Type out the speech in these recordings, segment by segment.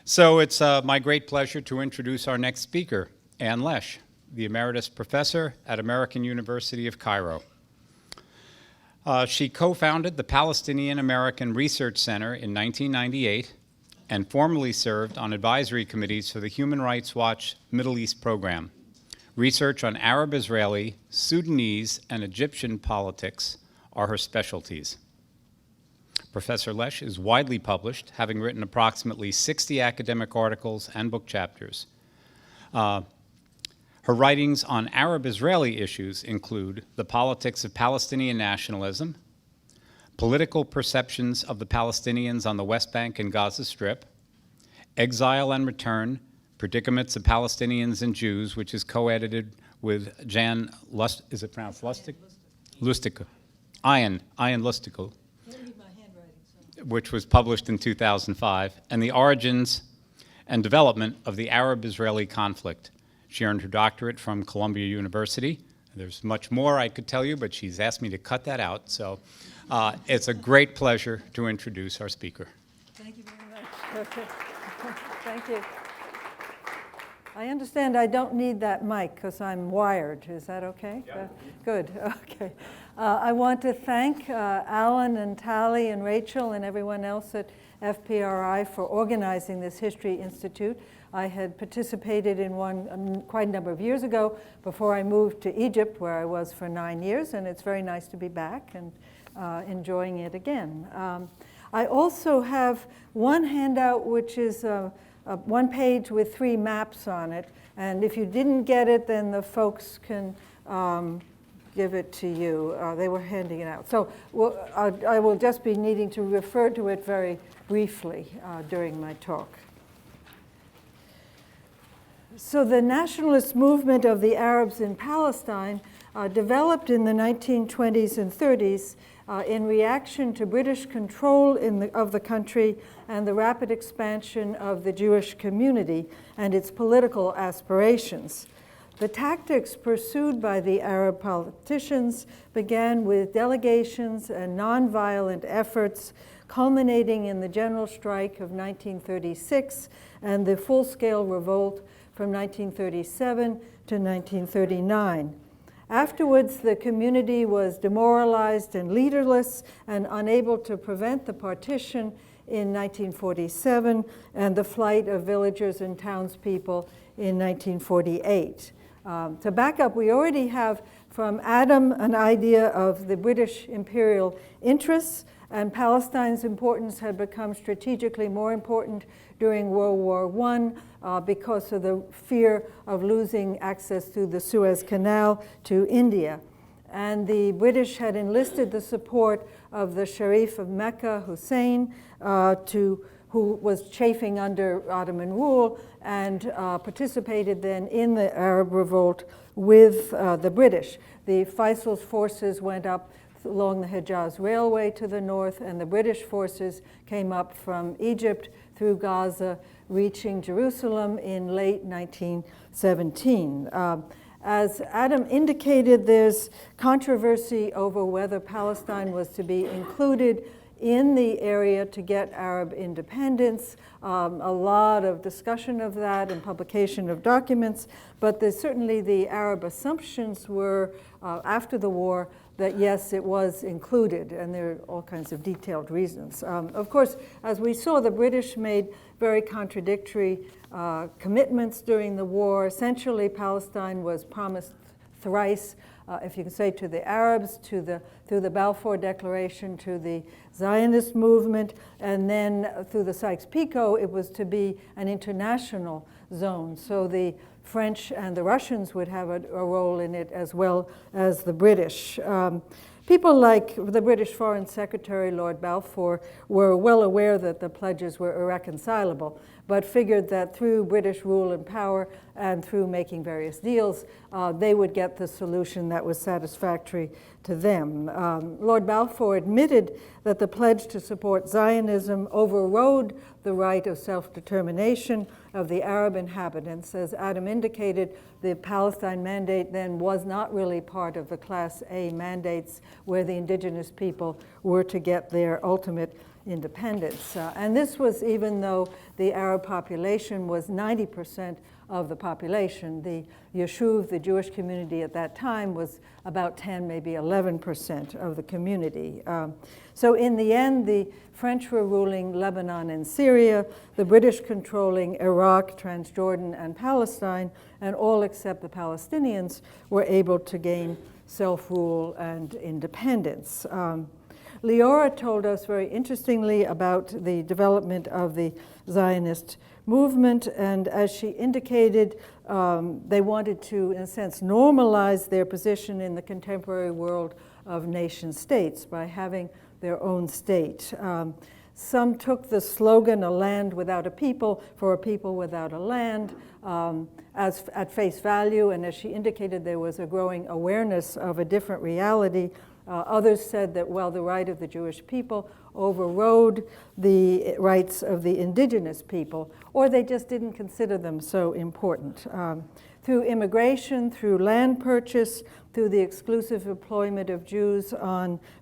So it's my great pleasure to introduce our next speaker, Ann Lesch, the Emeritus Professor at American University of Cairo. She co-founded the Palestinian American Research Center in 1998 and formerly served on advisory committees for the Human Rights Watch Middle East program. Research on Arab-Israeli, Sudanese, and Egyptian politics are her specialties. Professor Lesch is widely published, having written approximately 60 academic articles and book chapters. Her writings on Arab-Israeli issues include The Politics of Palestinian Nationalism, Political Perceptions of the Palestinians on the West Bank and Gaza Strip, Exile and Return, Predicaments of Palestinians and Jews, which is co-edited with Jan Lust, is it pronounced Lustig? Lustico. Ian Lustico, which was published in 2005, and The Origins and Development of the Arab-Israeli Conflict. She earned her doctorate from Columbia University. There's much more I could tell you, but she's asked me to cut that out. So it's a great pleasure to introduce our speaker. Thank you very much. Okay. Thank you. I understand I don't need that mic because I'm wired. Is that okay? Yeah. Good. Okay. I want to thank Alan and Tally and Rachel and everyone else at FPRI for organizing this History Institute. I had participated in one quite a number of years ago before I moved to Egypt, where I was for 9 years, and it's very nice to be back and enjoying it again. I also have one handout which is one page with 3 maps on it, and if you didn't get it, then the folks can give it to you. They were handing it out. So I will just be needing to refer to it very briefly during my talk. So the nationalist movement of the Arabs in Palestine developed in the 1920s and 30s in reaction to British control of the country and the rapid expansion of the Jewish community and its political aspirations. The tactics pursued by the Arab politicians began with delegations and nonviolent efforts, culminating in the general strike of 1936 and the full-scale revolt from 1937 to 1939. Afterwards, the community was demoralized and leaderless and unable to prevent the partition in 1947 and the flight of villagers and townspeople in 1948. To back up, we already have from Adam an idea of the British imperial interests, and Palestine's importance had become strategically more important during World War I because of the fear of losing access through the Suez Canal to India. And the British had enlisted the support of the Sharif of Mecca, Hussein, who was chafing under Ottoman rule and participated then in the Arab revolt with the British. The Faisal's forces went up along the Hejaz Railway to the north, and the British forces came up from Egypt through Gaza, reaching Jerusalem in late 1917. As Adam indicated, there's controversy over whether Palestine was to be included in the area to get Arab independence. A lot of discussion of that and publication of documents, but certainly the Arab assumptions were, after the war, that yes, it was included, and there are all kinds of detailed reasons. Of course, as we saw, the British made very contradictory commitments during the war. Essentially, Palestine was promised thrice, if you can say, to the Arabs, through the Balfour Declaration, to the Zionist movement, and then through the Sykes-Picot, it was to be an international zone. So the French and the Russians would have a role in it, as well as the British. People like the British Foreign Secretary, Lord Balfour, were well aware that the pledges were irreconcilable, but figured that through British rule and power and through making various deals, they would get the solution that was satisfactory to them. Lord Balfour admitted that the pledge to support Zionism overrode the right of self-determination of the Arab inhabitants. As Adam indicated, the Palestine Mandate then was not really part of the Class A mandates where the indigenous people were to get their ultimate independence. And this was even though the Arab population was 90% of the population. The Yeshuv, the Jewish community at that time, was about 10, maybe 11% of the community. So in the end, the French were ruling Lebanon and Syria, the British controlling Iraq, Transjordan, and Palestine, and all except the Palestinians were able to gain self-rule and independence. Leora told us very interestingly about the development of the Zionist movement, and as she indicated, they wanted to, in a sense, normalize their position in the contemporary world of nation states by having their own state. Some took the slogan, "a land without a people for a people without a land," as at face value, and as she indicated, there was a growing awareness of a different reality. Others said that, well, the right of the Jewish people overrode the rights of the indigenous people, or they just didn't consider them so important. Through immigration, through land purchase, through the exclusive employment of Jews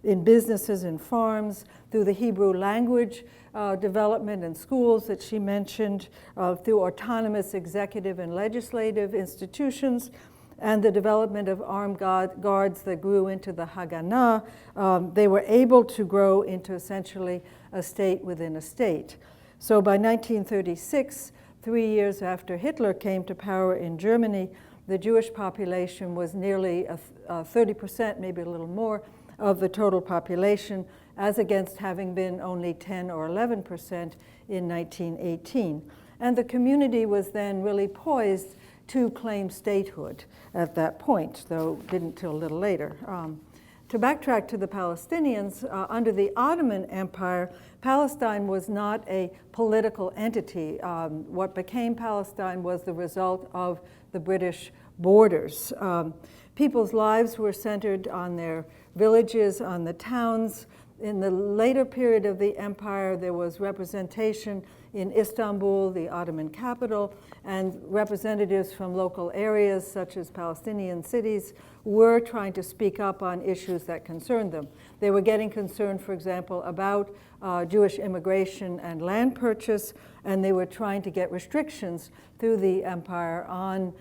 in businesses and farms, through the Hebrew language development and schools that she mentioned, through autonomous executive and legislative institutions, and the development of armed guards that grew into the Haganah, they were able to grow into essentially a state within a state. So by 1936, 3 years after Hitler came to power in Germany, the Jewish population was nearly 30%, maybe a little more, of the total population, as against having been only 10 or 11% in 1918. And the community was then really poised to claim statehood at that point, though didn't till a little later. To backtrack to the Palestinians, under the Ottoman Empire, Palestine was not a political entity. What became Palestine was the result of the British borders. People's lives were centered on their villages, on the towns. In the later period of the empire, there was representation in Istanbul, the Ottoman capital, and representatives from local areas such as Palestinian cities were trying to speak up on issues that concerned them. They were getting concerned, for example, about Jewish immigration and land purchase, and they were trying to get restrictions through the empire on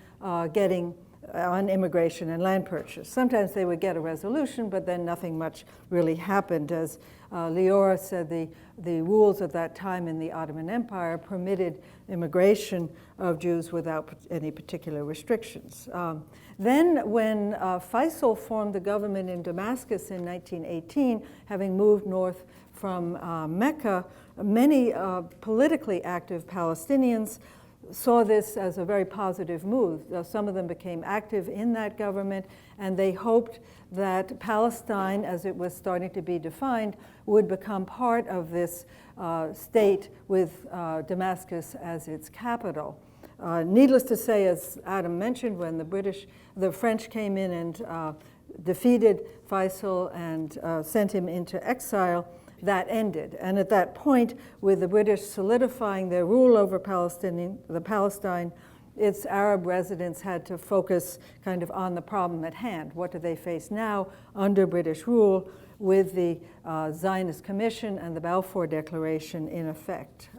on immigration and land purchase. Sometimes they would get a resolution, but then nothing much really happened. As Leora said, the rules at that time in the Ottoman Empire permitted immigration of Jews without any particular restrictions. Then when Faisal formed the government in Damascus in 1918, having moved north from Mecca, many politically active Palestinians saw this as a very positive move. Some of them became active in that government, and they hoped that Palestine, as it was starting to be defined, would become part of this state with Damascus as its capital. Needless to say, as Adam mentioned, when the French came in and defeated Faisal and sent him into exile, that ended. And at that point, with the British solidifying their rule over Palestine, its Arab residents had to focus kind of on the problem at hand. What do they face now under British rule with the Zionist Commission and the Balfour Declaration in effect?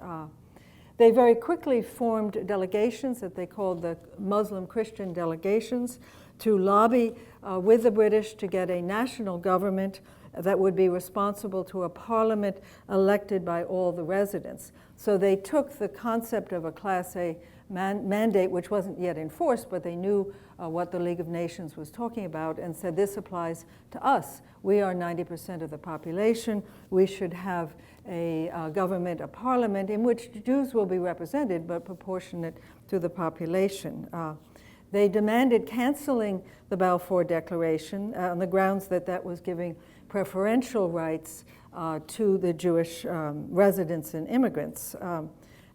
They very quickly formed delegations that they called the Muslim Christian delegations to lobby with the British to get a national government that would be responsible to a parliament elected by all the residents. So they took the concept of a Class A mandate, which wasn't yet enforced, but they knew what the League of Nations was talking about, and said this applies to us. We are 90% of the population. We should have a government, a parliament, in which Jews will be represented, but proportionate to the population. They demanded canceling the Balfour Declaration on the grounds that that was giving preferential rights to the Jewish residents and immigrants.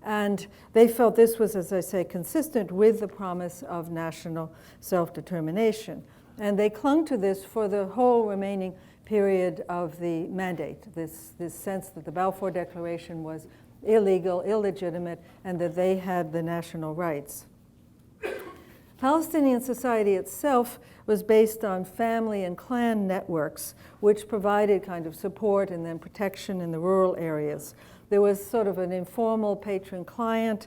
And they felt this was, as I say, consistent with the promise of national self-determination. And they clung to this for the whole remaining period of the mandate, this sense that the Balfour Declaration was illegal, illegitimate, and that they had the national rights. Palestinian society itself was based on family and clan networks, which provided kind of support and then protection in the rural areas. There was sort of an informal patron-client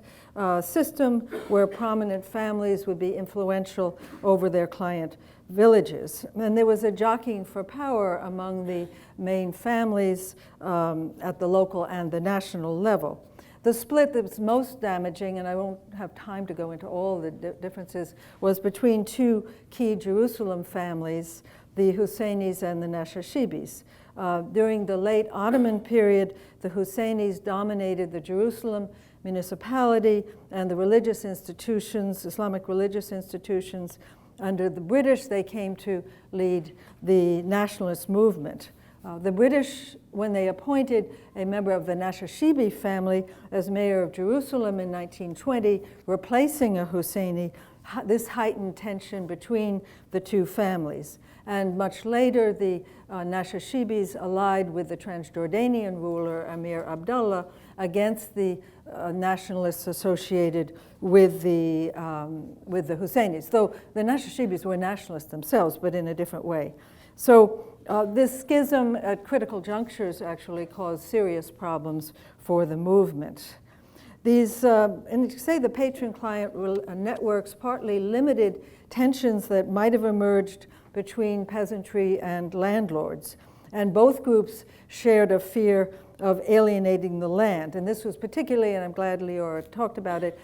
system where prominent families would be influential over their client villages. And there was a jockeying for power among the main families at the local and the national level. The split that was most damaging, and I won't have time to go into all the differences, was between two key Jerusalem families, the Husseinis and the Nashashibis. During the late Ottoman period, the Husseinis dominated the Jerusalem municipality and the religious institutions, Islamic religious institutions. Under the British, they came to lead the nationalist movement. The British, when they appointed a member of the Nashashibi family as mayor of Jerusalem in 1920, replacing a Husseini, this heightened tension between the two families. And much later, the Nashashibis allied with the Transjordanian ruler, Emir Abdullah, against the nationalists associated with the Husseinis. Though the Nashashibis were nationalists themselves, but in a different way. So this schism at critical junctures actually caused serious problems for the movement. These, and say the patron-client networks partly limited tensions that might have emerged between peasantry and landlords. And both groups shared a fear of alienating the land. And this was particularly, and I'm glad Leora talked about it,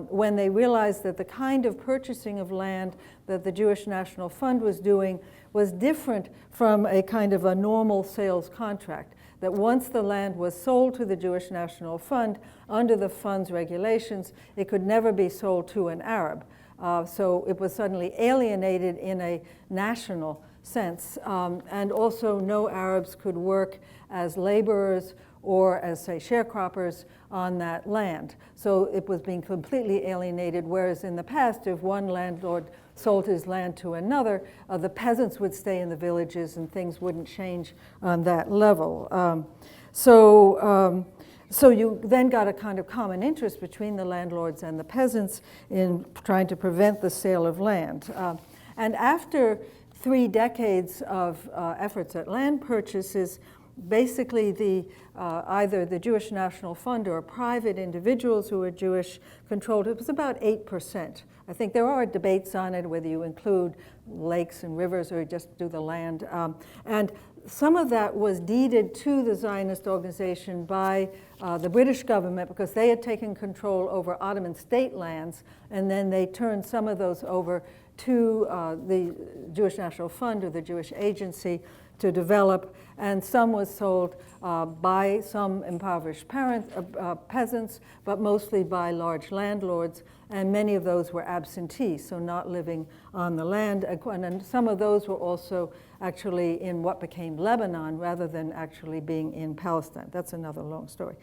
when they realized that the kind of purchasing of land that the Jewish National Fund was doing was different from a kind of a normal sales contract. That once the land was sold to the Jewish National Fund, under the fund's regulations, it could never be sold to an Arab. So it was suddenly alienated in a national sense. And also no Arabs could work as laborers or as, say, sharecroppers on that land. So it was being completely alienated, whereas in the past, if one landlord sold his land to another, the peasants would stay in the villages and things wouldn't change on that level. So you then got a kind of common interest between the landlords and the peasants in trying to prevent the sale of land. And after 3 decades of efforts at land purchases, basically either the Jewish National Fund or private individuals who were Jewish controlled, it was about 8%. I think there are debates on it, whether you include lakes and rivers or just do the land. And some of that was deeded to the Zionist organization by the British government because they had taken control over Ottoman state lands, and then they turned some of those over to the Jewish National Fund or the Jewish Agency to develop, and some was sold by some impoverished peasants, but mostly by large landlords, and many of those were absentee, so not living on the land, and some of those were also actually in what became Lebanon rather than actually being in Palestine. That's another long story.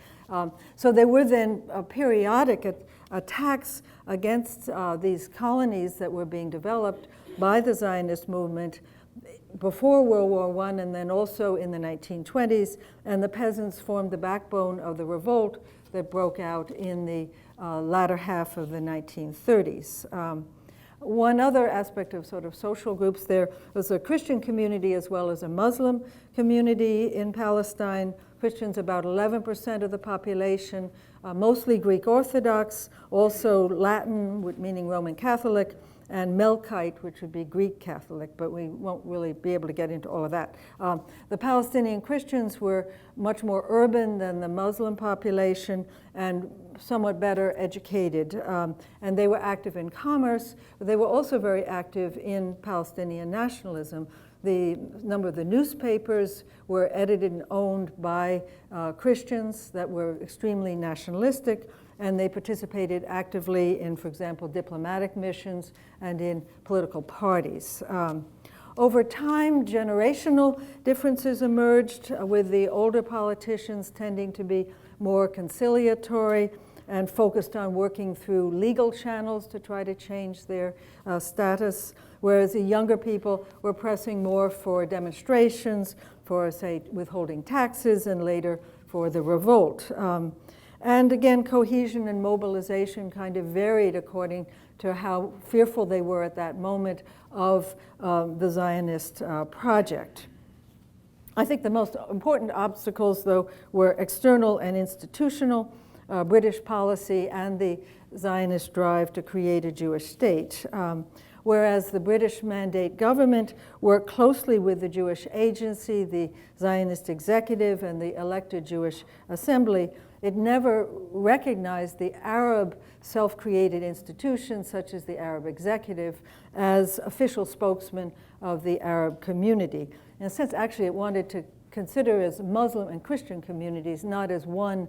So there were then periodic attacks against these colonies that were being developed by the Zionist movement before World War I and then also in the 1920s, and the peasants formed the backbone of the revolt that broke out in the latter half of the 1930s. One other aspect of sort of social groups, there was a Christian community as well as a Muslim community in Palestine. Christians about 11% of the population, mostly Greek Orthodox, also Latin, meaning Roman Catholic, and Melkite, which would be Greek Catholic, but we won't really be able to get into all of that. The Palestinian Christians were much more urban than the Muslim population and somewhat better educated. And they were active in commerce, but they were also very active in Palestinian nationalism. The number of the newspapers were edited and owned by Christians that were extremely nationalistic, and they participated actively in, for example, diplomatic missions and in political parties. Over time, generational differences emerged, with the older politicians tending to be more conciliatory and focused on working through legal channels to try to change their status, whereas the younger people were pressing more for demonstrations, for, say, withholding taxes, and later for the revolt. And again, cohesion and mobilization kind of varied according to how fearful they were at that moment of the Zionist project. I think the most important obstacles, though, were external and institutional, British policy and the Zionist drive to create a Jewish state. Whereas the British Mandate government worked closely with the Jewish Agency, the Zionist Executive, and the elected Jewish Assembly, it never recognized the Arab self-created institutions, such as the Arab Executive, as official spokesmen of the Arab community. In a sense, actually, it wanted to consider as Muslim and Christian communities, not as one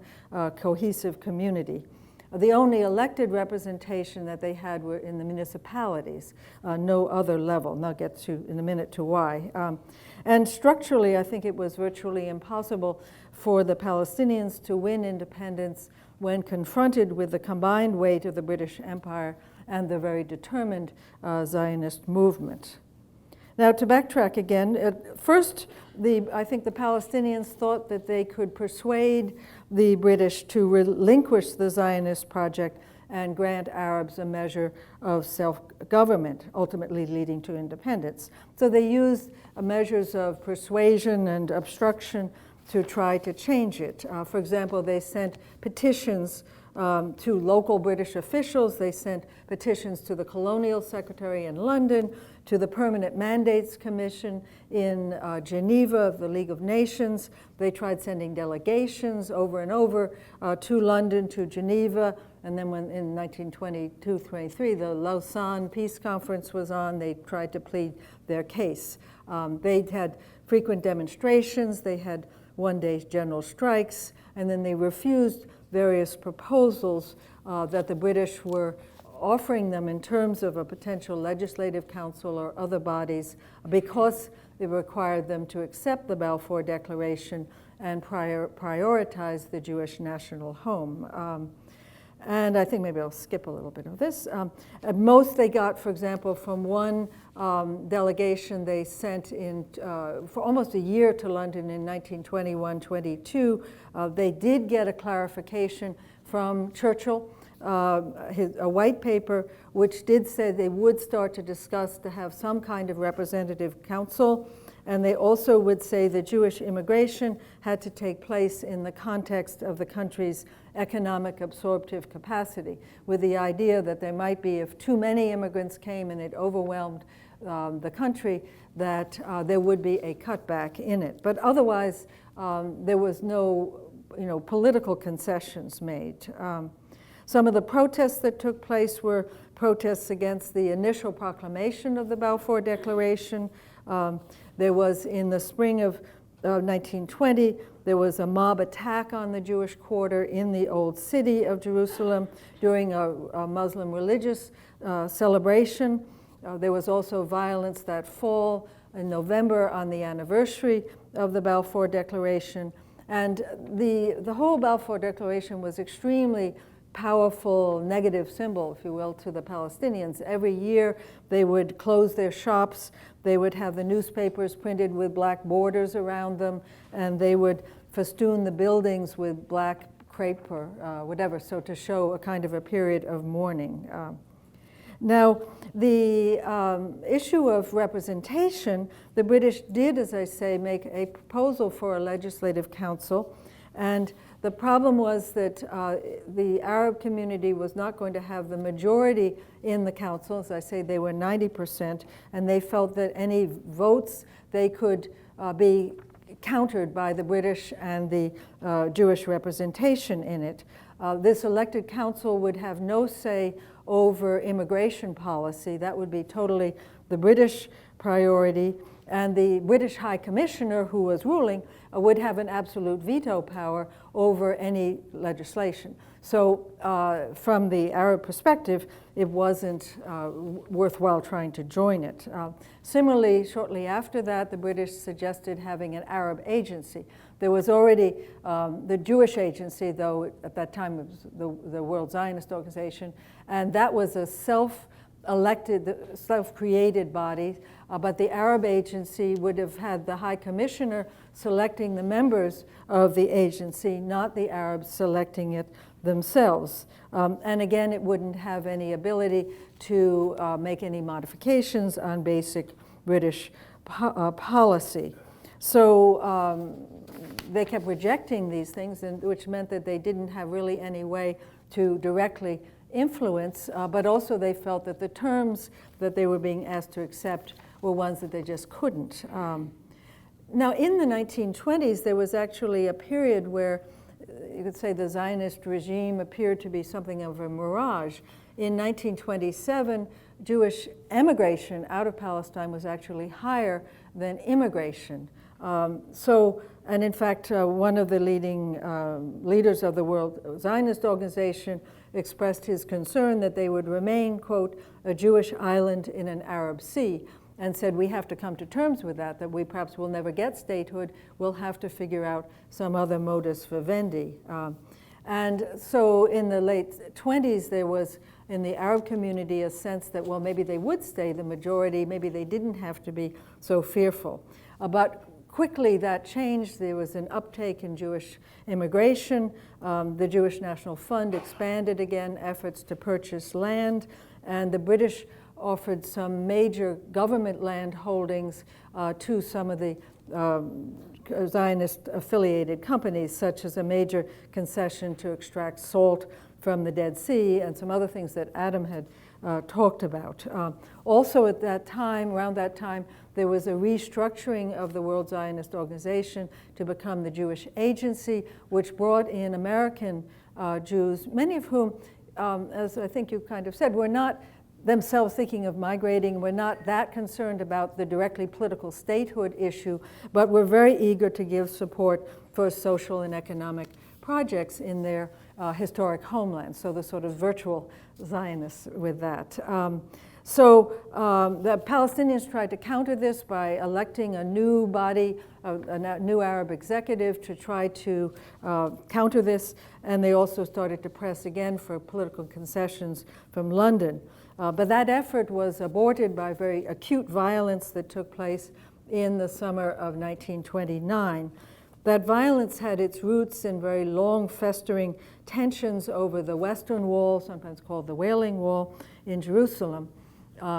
cohesive community. The only elected representation that they had were in the municipalities, no other level, and I'll get to in a minute to why. And structurally, I think it was virtually impossible for the Palestinians to win independence when confronted with the combined weight of the British Empire and the very determined Zionist movement. Now, to backtrack again, at first, I think the Palestinians thought that they could persuade the British to relinquish the Zionist project and grant Arabs a measure of self-government, ultimately leading to independence. So they used measures of persuasion and obstruction to try to change it. For example, they sent petitions to local British officials. They sent petitions to the Colonial Secretary in London, to the Permanent Mandates Commission in Geneva of the League of Nations. They tried sending delegations over and over to London, to Geneva, and then when in 1922-23, the Lausanne Peace Conference was on, they tried to plead their case. They had frequent demonstrations, they had one-day general strikes, and then they refused various proposals that the British were offering them in terms of a potential legislative council or other bodies because it required them to accept the Balfour Declaration and prioritize the Jewish national home. And I think maybe I'll skip a little bit of this. At most they got, for example, from one delegation they sent in for almost a year to London in 1921-22. They did get a clarification from Churchill, a white paper, which did say they would start to discuss to have some kind of representative council. And they also would say that Jewish immigration had to take place in the context of the country's economic absorptive capacity, with the idea that there might be, if too many immigrants came and it overwhelmed the country, that there would be a cutback in it. But otherwise, there was no political concessions made. Some of the protests that took place were protests against the initial proclamation of the Balfour Declaration. There was, in the spring of 1920, there was a mob attack on the Jewish quarter in the Old City of Jerusalem during a Muslim religious celebration. There was also violence that fall in November on the anniversary of the Balfour Declaration. And the whole Balfour Declaration was extremely powerful negative symbol, if you will, to the Palestinians. Every year they would close their shops, they would have the newspapers printed with black borders around them, and they would festoon the buildings with black crepe or whatever, so to show a kind of a period of mourning. Now, the issue of representation, the British did, as I say, make a proposal for a legislative council, and the problem was that the Arab community was not going to have the majority in the council. As I say, they were 90%, and they felt that any votes they could be countered by the British and the Jewish representation in it. This elected council would have no say over immigration policy. That would be totally the British priority. And the British High Commissioner, who was ruling, would have an absolute veto power over any legislation. So from the Arab perspective, it wasn't worthwhile trying to join it. Similarly, shortly after that, the British suggested having an Arab agency. There was already the Jewish agency, though at that time it was the World Zionist Organization, and that was a self-elected, self-created body, but the Arab agency would have had the High Commissioner selecting the members of the agency, not the Arabs selecting it themselves. And again, it wouldn't have any ability to make any modifications on basic British policy. So they kept rejecting these things, which meant that they didn't have really any way to directly influence, but also they felt that the terms that they were being asked to accept were ones that they just couldn't. Now, in the 1920s, there was actually a period where you could say the Zionist regime appeared to be something of a mirage. In 1927, Jewish emigration out of Palestine was actually higher than immigration. And in fact, one of the leading leaders of the World Zionist Organization expressed his concern that they would remain, quote, a Jewish island in an Arab sea, and said we have to come to terms with that we perhaps will never get statehood, we'll have to figure out some other modus vivendi. And so in the late 20s, there was in the Arab community a sense that, well, maybe they would stay the majority, maybe they didn't have to be so fearful. But quickly that changed. There was an uptake in Jewish immigration. The Jewish National Fund expanded again efforts to purchase land, and the British offered some major government land holdings to some of the Zionist-affiliated companies, such as a major concession to extract salt from the Dead Sea and some other things that Adam had talked about. Also at that time, around that time, there was a restructuring of the World Zionist Organization to become the Jewish Agency, which brought in American Jews, many of whom, as I think you kind of said, were not themselves thinking of migrating, were not that concerned about the directly political statehood issue, but were very eager to give support for social and economic projects in their historic homeland, so the sort of virtual Zionists with that. The Palestinians tried to counter this by electing a new body, a new Arab executive to try to counter this, and they also started to press again for political concessions from London. But that effort was aborted by very acute violence that took place in the summer of 1929. That violence had its roots in very long, festering tensions over the Western Wall, sometimes called the Wailing Wall, in Jerusalem,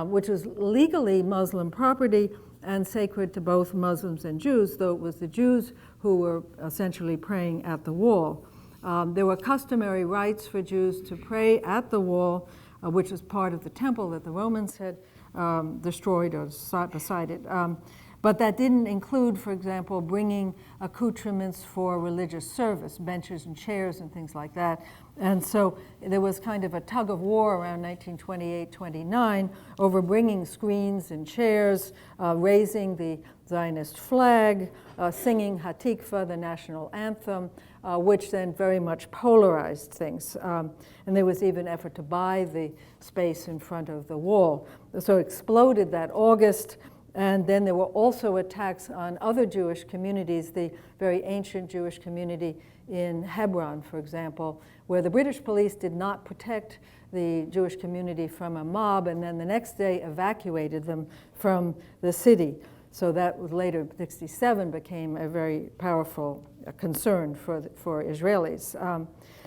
which was legally Muslim property and sacred to both Muslims and Jews, though it was the Jews who were essentially praying at the wall. There were customary rites for Jews to pray at the wall, which was part of the temple that the Romans had destroyed or beside it. But that didn't include, for example, bringing accoutrements for religious service, benches and chairs and things like that. And so there was kind of a tug of war around 1928-29 over bringing screens and chairs, raising the Zionist flag, singing Hatikva, the national anthem, which then very much polarized things. And there was even effort to buy the space in front of the wall. So it exploded that August. And then there were also attacks on other Jewish communities, the very ancient Jewish community in Hebron, for example, where the British police did not protect the Jewish community from a mob, and then the next day evacuated them from the city. So that was later, 1967, became a very powerful concern for Israelis.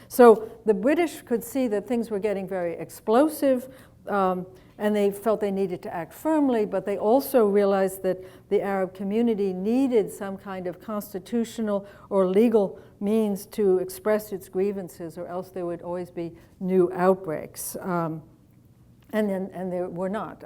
So the British could see that things were getting very explosive, and they felt they needed to act firmly, but they also realized that the Arab community needed some kind of constitutional or legal means to express its grievances, or else there would always be new outbreaks. And there were not.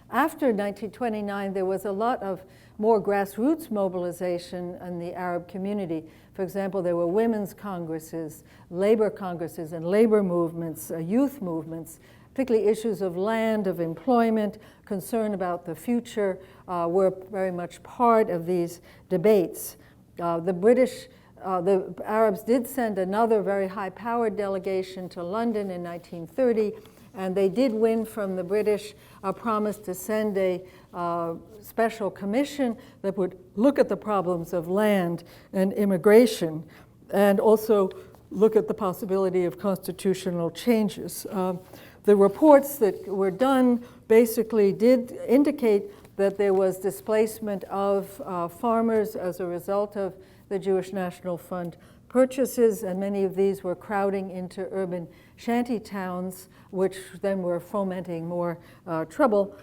After 1929, there was a lot of more grassroots mobilization in the Arab community. For example, there were women's congresses, labor congresses, and labor movements, youth movements. Particularly issues of land, of employment, concern about the future were very much part of these debates. The Arabs did send another very high-powered delegation to London in 1930, and they did win from the British a promise to send a special commission that would look at the problems of land and immigration, and also look at the possibility of constitutional changes. The reports that were done basically did indicate that there was displacement of farmers as a result of the Jewish National Fund purchases, and many of these were crowding into urban shanty towns, which then were fomenting more trouble.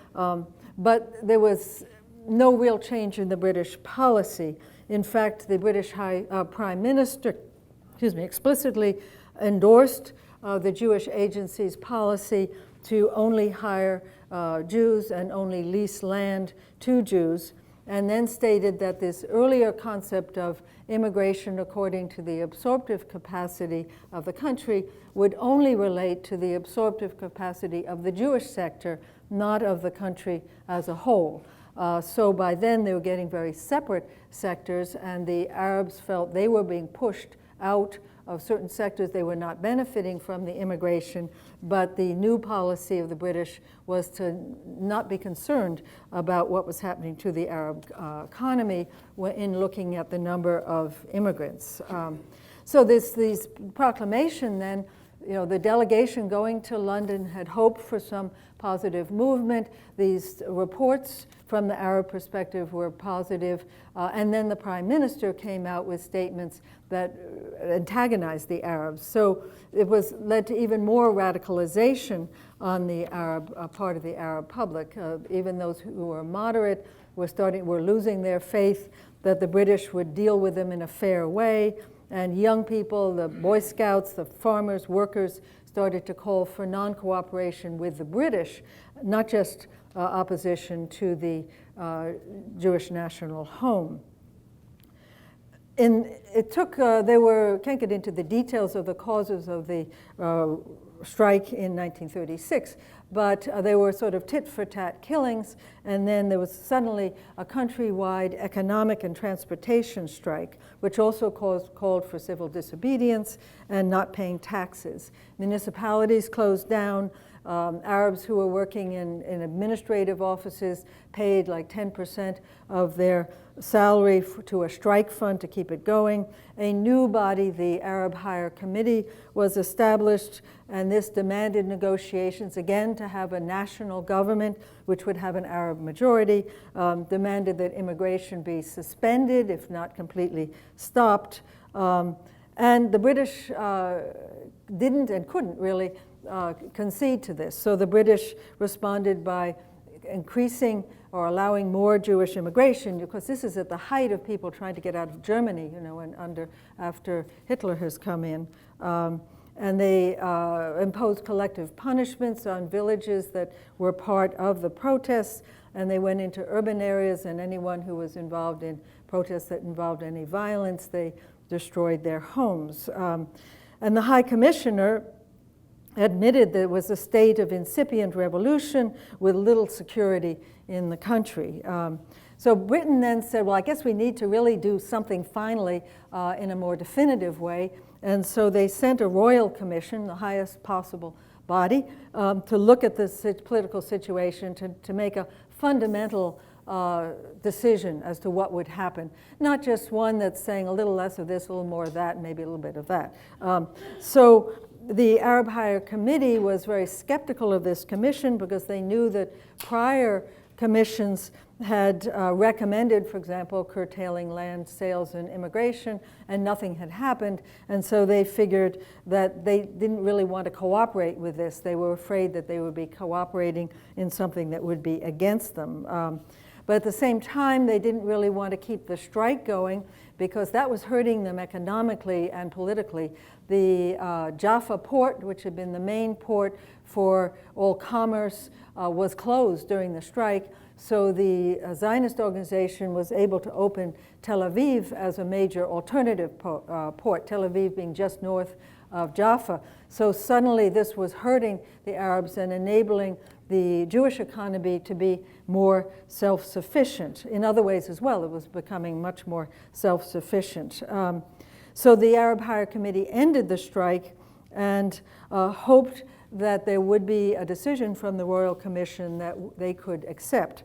But there was no real change in the British policy. In fact, the British Prime Minister, explicitly endorsed the Jewish Agency's policy to only hire Jews and only lease land to Jews, and then stated that this earlier concept of immigration according to the absorptive capacity of the country would only relate to the absorptive capacity of the Jewish sector, not of the country as a whole. So by then they were getting very separate sectors, and the Arabs felt they were being pushed out of certain sectors. They were not benefiting from the immigration, but the new policy of the British was to not be concerned about what was happening to the Arab economy in looking at the number of immigrants. So these proclamation then, the delegation going to London had hoped for some positive movement. These reports from the Arab perspective were positive, and then the Prime Minister came out with statements that antagonized the Arabs. So it led to even more radicalization on the Arab part of the Arab public. Even those who were moderate were losing their faith that the British would deal with them in a fair way. And young people, the Boy Scouts, the farmers, workers, started to call for non-cooperation with the British, not just opposition to the Jewish national home. It took, can't get into the details of the causes of the strike in 1936, but they were sort of tit-for-tat killings, and then there was suddenly a countrywide economic and transportation strike, which also called for civil disobedience and not paying taxes. Municipalities closed down. Arabs who were working in administrative offices paid like 10% of their salary to a strike fund to keep it going. A new body, the Arab Higher Committee, was established, and this demanded negotiations again to have a national government which would have an Arab majority, demanded that immigration be suspended, if not completely stopped. And the British didn't and couldn't really concede to this. So the British responded by increasing or allowing more Jewish immigration, because this is at the height of people trying to get out of Germany, and after Hitler has come in. And they imposed collective punishments on villages that were part of the protests, and they went into urban areas, and anyone who was involved in protests that involved any violence, they destroyed their homes. And the High Commissioner admitted that it was a state of incipient revolution with little security in the country. So Britain then said, well, I guess we need to really do something finally in a more definitive way. And so they sent a royal commission, the highest possible body, to look at this political situation, to make a fundamental decision as to what would happen. Not just one that's saying a little less of this, a little more of that, and maybe a little bit of that. So the Arab Higher Committee was very skeptical of this commission because they knew that prior commissions had recommended, for example, curtailing land sales and immigration, and nothing had happened. And so they figured that they didn't really want to cooperate with this. They were afraid that they would be cooperating in something that would be against them. But at the same time, they didn't really want to keep the strike going because that was hurting them economically and politically. The Jaffa port, which had been the main port for all commerce, was closed during the strike. So the Zionist organization was able to open Tel Aviv as a major alternative port, Tel Aviv being just north of Jaffa. So suddenly this was hurting the Arabs and enabling the Jewish economy to be more self-sufficient. In other ways as well, it was becoming much more self-sufficient. So the Arab Higher Committee ended the strike and hoped that there would be a decision from the Royal Commission that they could accept.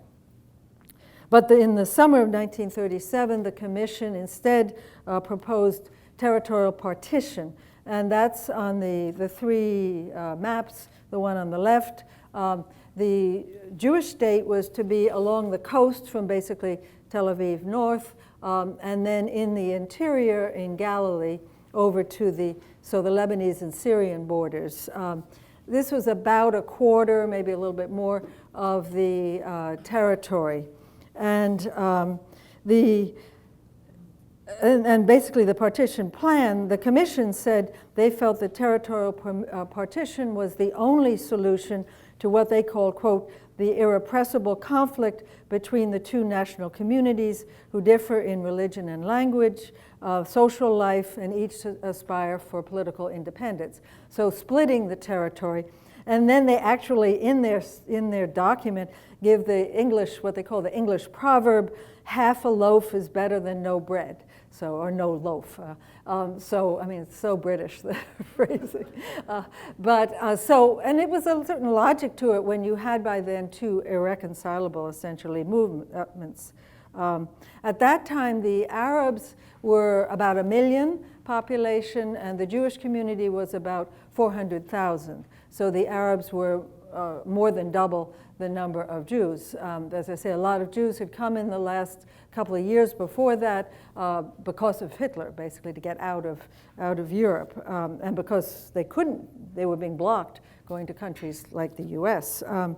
But in the summer of 1937, the Commission instead proposed territorial partition. And that's on the three maps, the one on the left. The Jewish state was to be along the coast from basically Tel Aviv north, and then in the interior in Galilee, over to the Lebanese and Syrian borders. This was about a quarter, maybe a little bit more, of the territory. And basically the partition plan, the commission said they felt that territorial partition was the only solution to what they called, quote, the irrepressible conflict between the two national communities who differ in religion and language, social life, and each aspire for political independence. So splitting the territory. And then they actually, in their document, give the English, what they call the English proverb, half a loaf is better than no bread. So, or no loaf. So, I mean, it's so British, the phrasing. And it was a certain logic to it when you had by then two irreconcilable, essentially, movements. At that time, the Arabs were about 1 million population, and the Jewish community was about 400,000. So the Arabs were more than double the number of Jews. As I say, a lot of Jews had come in the last couple of years before that because of Hitler, basically, to get out of Europe, and because they couldn't, they were being blocked going to countries like the U.S. There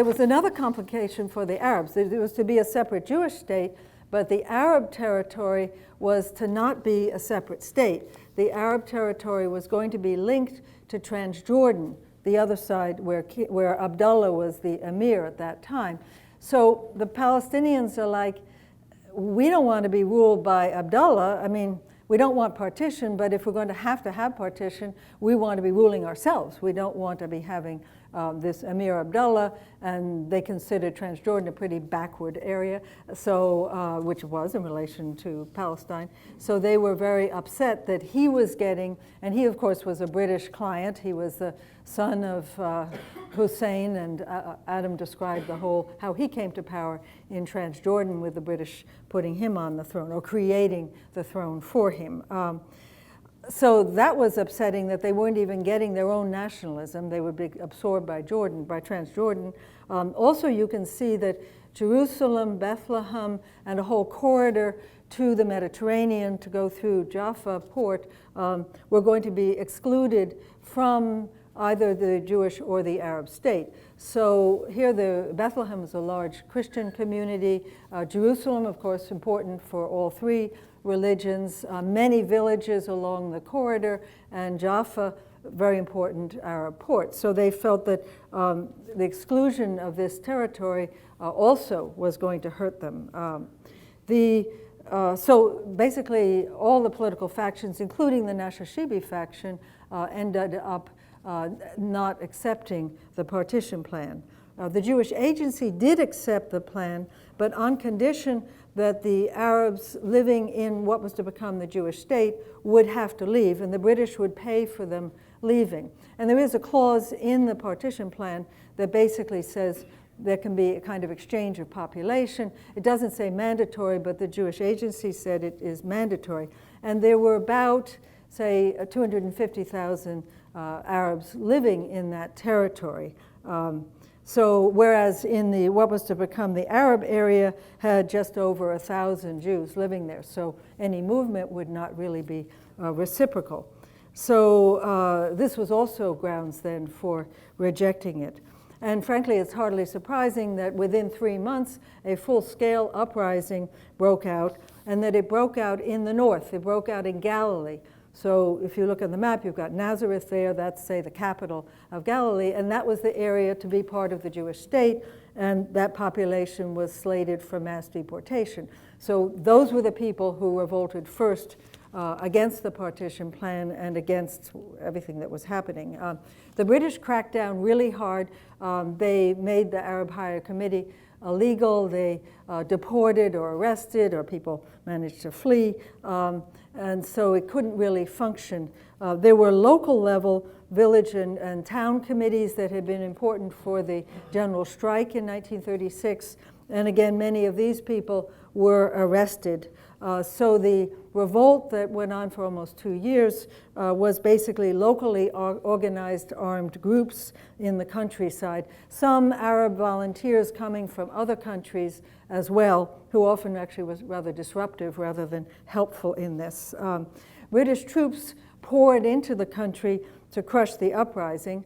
was another complication for the Arabs. There was to be a separate Jewish state, but the Arab territory was to not be a separate state. The Arab territory was going to be linked to Transjordan, the other side where Abdullah was the emir at that time. So the Palestinians are like, we don't want to be ruled by Abdullah. I mean, we don't want partition, but if we're going to have partition, we want to be ruling ourselves. We don't want to be having this Emir Abdullah, and they considered Transjordan a pretty backward area, so which it was in relation to Palestine. So they were very upset that he was getting, and he of course was a British client. He was the son of Hussein, and Adam described how he came to power in Transjordan with the British putting him on the throne, or creating the throne for him. So that was upsetting that they weren't even getting their own nationalism. They would be absorbed by Transjordan. Also, you can see that Jerusalem, Bethlehem, and a whole corridor to the Mediterranean to go through Jaffa port were going to be excluded from either the Jewish or the Arab state. So here Bethlehem is a large Christian community. Jerusalem, of course, important for all three religions, many villages along the corridor, and Jaffa, very important Arab port. So they felt that the exclusion of this territory also was going to hurt them. So basically all the political factions, including the Nashashibi faction, ended up not accepting the partition plan. The Jewish Agency did accept the plan, but on condition that the Arabs living in what was to become the Jewish state would have to leave, and the British would pay for them leaving. And there is a clause in the partition plan that basically says there can be a kind of exchange of population. It doesn't say mandatory, but the Jewish Agency said it is mandatory. And there were about, say, 250,000 Arabs living in that territory. So whereas in what was to become the Arab area had just over 1,000 Jews living there, so any movement would not really be reciprocal. So this was also grounds then for rejecting it. And frankly, it's hardly surprising that within 3 months, a full-scale uprising broke out, and that it broke out in the north. It broke out in Galilee. So if you look at the map, you've got Nazareth there, that's, say, the capital of Galilee, and that was the area to be part of the Jewish state, and that population was slated for mass deportation. So those were the people who revolted first against the partition plan and against everything that was happening. The British cracked down really hard. They made the Arab Higher Committee illegal. They deported or arrested, or people managed to flee. And so it couldn't really function. There were local level village and town committees that had been important for the general strike in 1936. And again, many of these people were arrested. So the revolt that went on for almost 2 years was basically locally organized armed groups in the countryside. Some Arab volunteers coming from other countries as well, who often actually was rather disruptive rather than helpful in this. British troops poured into the country to crush the uprising,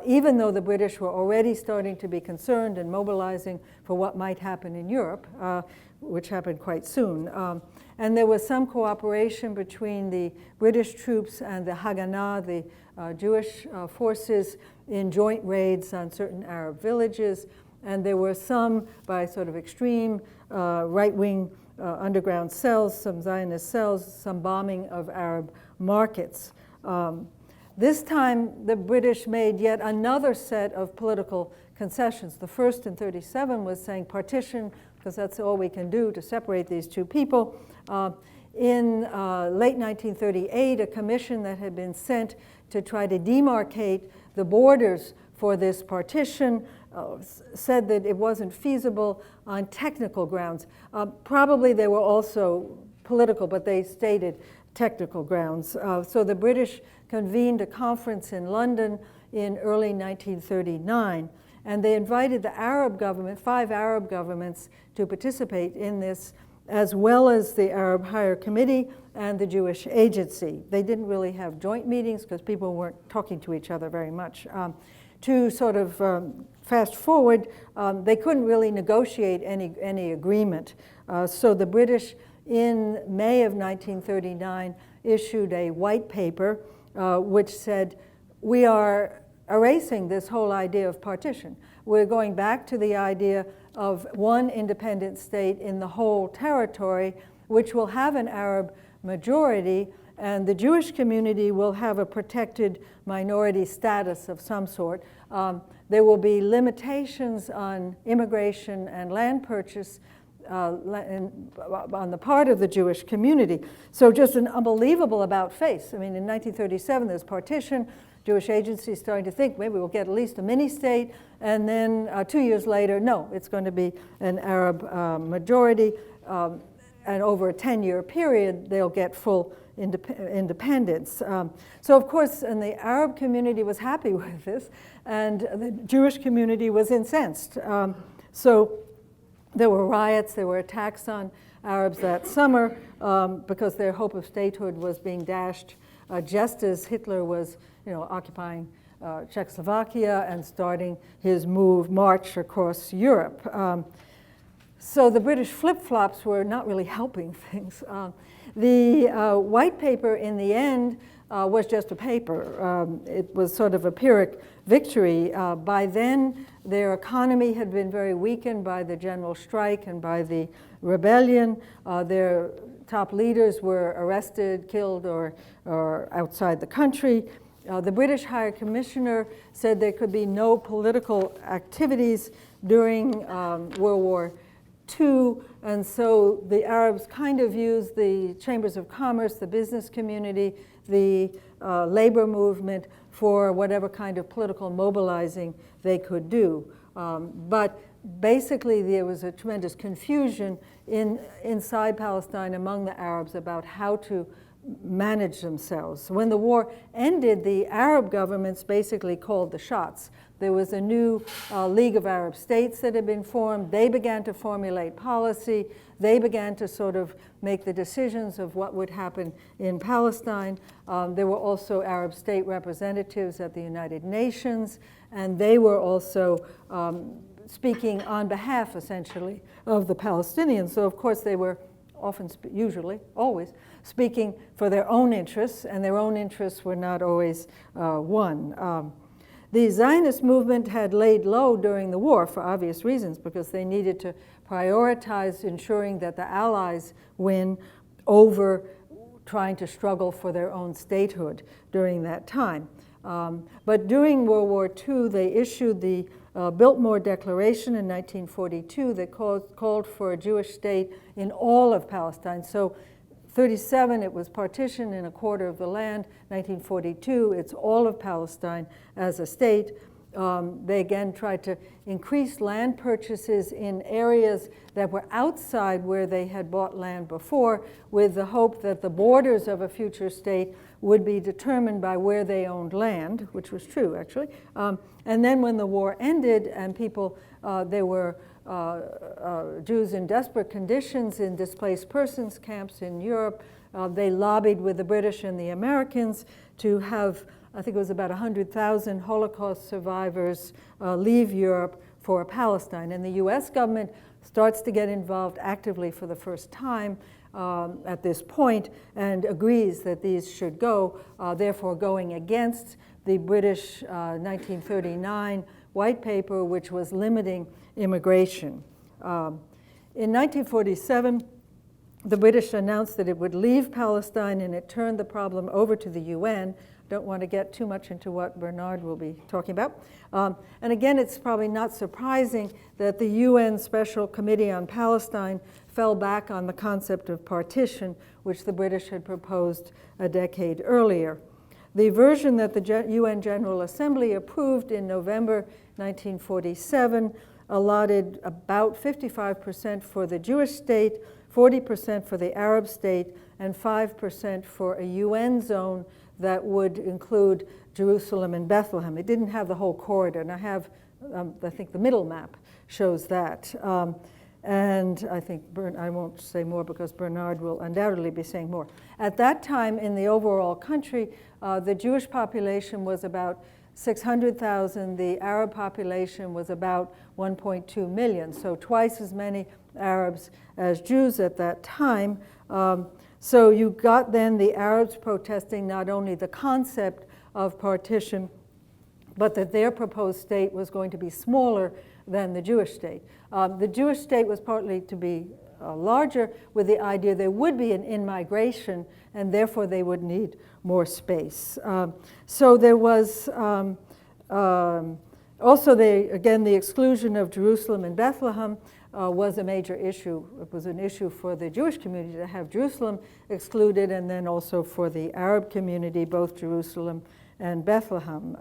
even though the British were already starting to be concerned and mobilizing for what might happen in Europe, which happened quite soon. And there was some cooperation between the British troops and the Haganah, the Jewish forces, in joint raids on certain Arab villages. And there were some by sort of extreme right-wing underground cells, some Zionist cells, some bombing of Arab markets. This time, the British made yet another set of political concessions. The first in 1937 was saying partition, because that's all we can do to separate these two people. In late 1938, a commission that had been sent to try to demarcate the borders for this partition said that it wasn't feasible on technical grounds. Probably they were also political, but they stated technical grounds. So the British convened a conference in London in early 1939, and they invited the Arab government, 5 Arab governments, to participate in this, as well as the Arab Higher Committee and the Jewish Agency. They didn't really have joint meetings because people weren't talking to each other very much. To sort of fast forward, they couldn't really negotiate any agreement. So the British, in May of 1939, issued a white paper which said, we are erasing this whole idea of partition. We're going back to the idea of one independent state in the whole territory, which will have an Arab majority, and the Jewish community will have a protected minority status of some sort. There will be limitations on immigration and land purchase on the part of the Jewish community. So just an unbelievable about-face. I mean, in 1937, there's partition. Jewish Agency starting to think maybe we'll get at least a mini-state, and then 2 years later, no, it's going to be an Arab majority, and over a 10-year period, they'll get full independence. So of course, and the Arab community was happy with this, and the Jewish community was incensed. So there were riots, there were attacks on Arabs that summer because their hope of statehood was being dashed just as Hitler was, occupying Czechoslovakia and starting his march across Europe. So the British flip-flops were not really helping things. The white paper in the end was just a paper. It was sort of a Pyrrhic victory. By then, their economy had been very weakened by the general strike and by the rebellion. Their top leaders were arrested, killed, or outside the country. The British High Commissioner said there could be no political activities during World War II, and so the Arabs kind of used the chambers of commerce, the business community, the labor movement for whatever kind of political mobilizing they could do. But basically there was a tremendous confusion inside Palestine among the Arabs about how to manage themselves. When the war ended, the Arab governments basically called the shots. There was a new League of Arab States that had been formed. They began to formulate policy. They began to sort of make the decisions of what would happen in Palestine. There were also Arab state representatives at the United Nations, and they were also speaking on behalf, essentially, of the Palestinians. So, of course, they were often, usually, always, speaking for their own interests, and their own interests were not always won. The Zionist movement had laid low during the war for obvious reasons, because they needed to prioritize ensuring that the Allies win over trying to struggle for their own statehood during that time. But during World War II, they issued the Biltmore Declaration in 1942 that called for a Jewish state in all of Palestine. So 1937, it was partitioned in a quarter of the land. 1942, it's all of Palestine as a state. They again tried to increase land purchases in areas that were outside where they had bought land before, with the hope that the borders of a future state would be determined by where they owned land, which was true, actually. And then when the war ended and people, there were Jews in desperate conditions in displaced persons camps in Europe, they lobbied with the British and the Americans to have, I think it was about 100,000 Holocaust survivors leave Europe for Palestine. And the US government starts to get involved actively for the first time at this point and agrees that these should go, therefore going against the British 1939 white paper, which was limiting immigration. In 1947, the British announced that it would leave Palestine, and it turned the problem over to the UN. Don't want to get too much into what Bernard will be talking about. And again, it's probably not surprising that the UN Special Committee on Palestine fell back on the concept of partition, which the British had proposed a decade earlier. The version that the UN General Assembly approved in November 1947 allotted about 55% for the Jewish state, 40% for the Arab state, and 5% for a UN zone that would include Jerusalem and Bethlehem. It didn't have the whole corridor, and I have, I think the middle map shows that. And I think, I won't say more because Bernard will undoubtedly be saying more. At that time in the overall country, the Jewish population was about 600,000. The Arab population was about 1.2 million, so twice as many Arabs as Jews at that time. So you got then the Arabs protesting not only the concept of partition, but that their proposed state was going to be smaller than the Jewish state. The Jewish state was partly to be larger, with the idea there would be an in-migration, and therefore they would need more space. So there was also, again, the exclusion of Jerusalem and Bethlehem was a major issue. It was an issue for the Jewish community to have Jerusalem excluded, and then also for the Arab community, both Jerusalem and Bethlehem.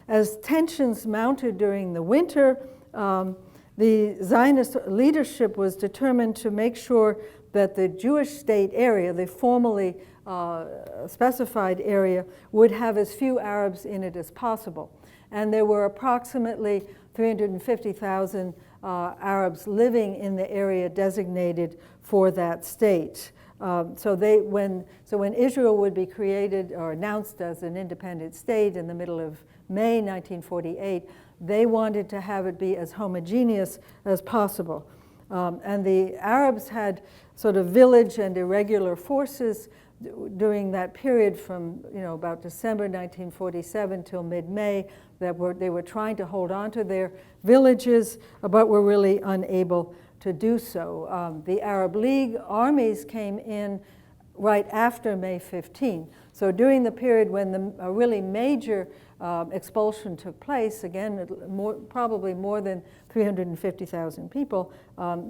As tensions mounted during the winter, the Zionist leadership was determined to make sure that the Jewish state area, the formally specified area, would have as few Arabs in it as possible. And there were approximately 350,000 Arabs living in the area designated for that state. So when Israel would be created or announced as an independent state in the middle of May 1948, they wanted to have it be as homogeneous as possible. And the Arabs had sort of village and irregular forces during that period from about December 1947 till mid-May that they were trying to hold on to their villages, but were really unable to do so. The Arab League armies came in right after May 15. So during the period when a really major expulsion took place, again, probably more than 350,000 people,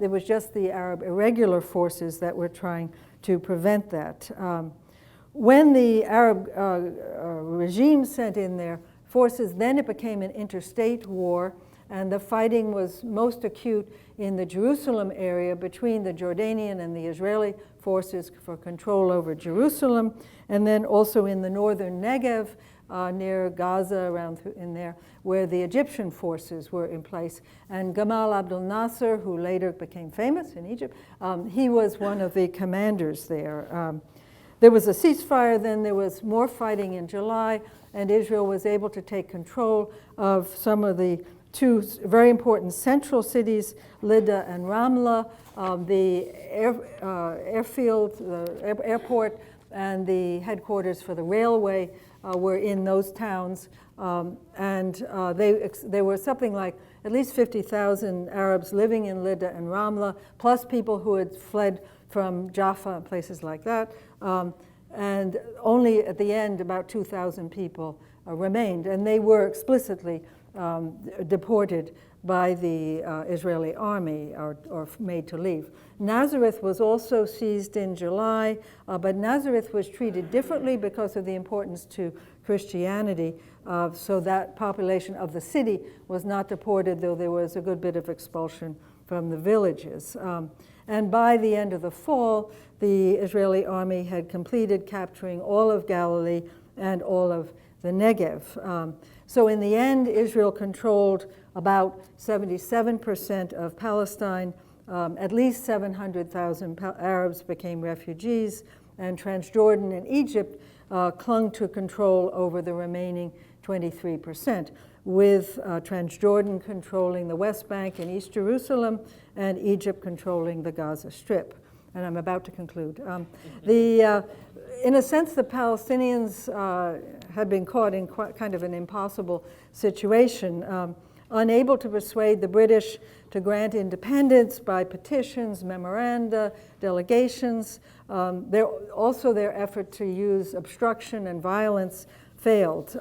it was just the Arab irregular forces that were trying to prevent that. When the Arab regime sent in their forces, then it became an interstate war, and the fighting was most acute in the Jerusalem area between the Jordanian and the Israeli forces for control over Jerusalem, and then also in the northern Negev near Gaza, around in there, where the Egyptian forces were in place. And Gamal Abdel Nasser, who later became famous in Egypt, he was one of the commanders there. There was a ceasefire, then there was more fighting in July, and Israel was able to take control of some of the two very important central cities, Lydda and Ramla, the airfield, the airport, and the headquarters for the railway were in those towns. There were something like at least 50,000 Arabs living in Lydda and Ramla, plus people who had fled from Jaffa and places like that. And only at the end, about 2,000 people remained. And they were explicitly deported by the Israeli army or made to leave. Nazareth was also seized in July, but Nazareth was treated differently because of the importance to Christianity. So that population of the city was not deported, though there was a good bit of expulsion from the villages. And by the end of the fall, the Israeli army had completed capturing all of Galilee and all of the Negev. So in the end, Israel controlled about 77% of Palestine. At least 700,000 Arabs became refugees, and Transjordan and Egypt clung to control over the remaining 23%, with Transjordan controlling the West Bank and East Jerusalem, and Egypt controlling the Gaza Strip. And I'm about to conclude. In a sense, the Palestinians had been caught in kind of an impossible situation, unable to persuade the British to grant independence by petitions, memoranda, delegations. Also, their effort to use obstruction and violence failed.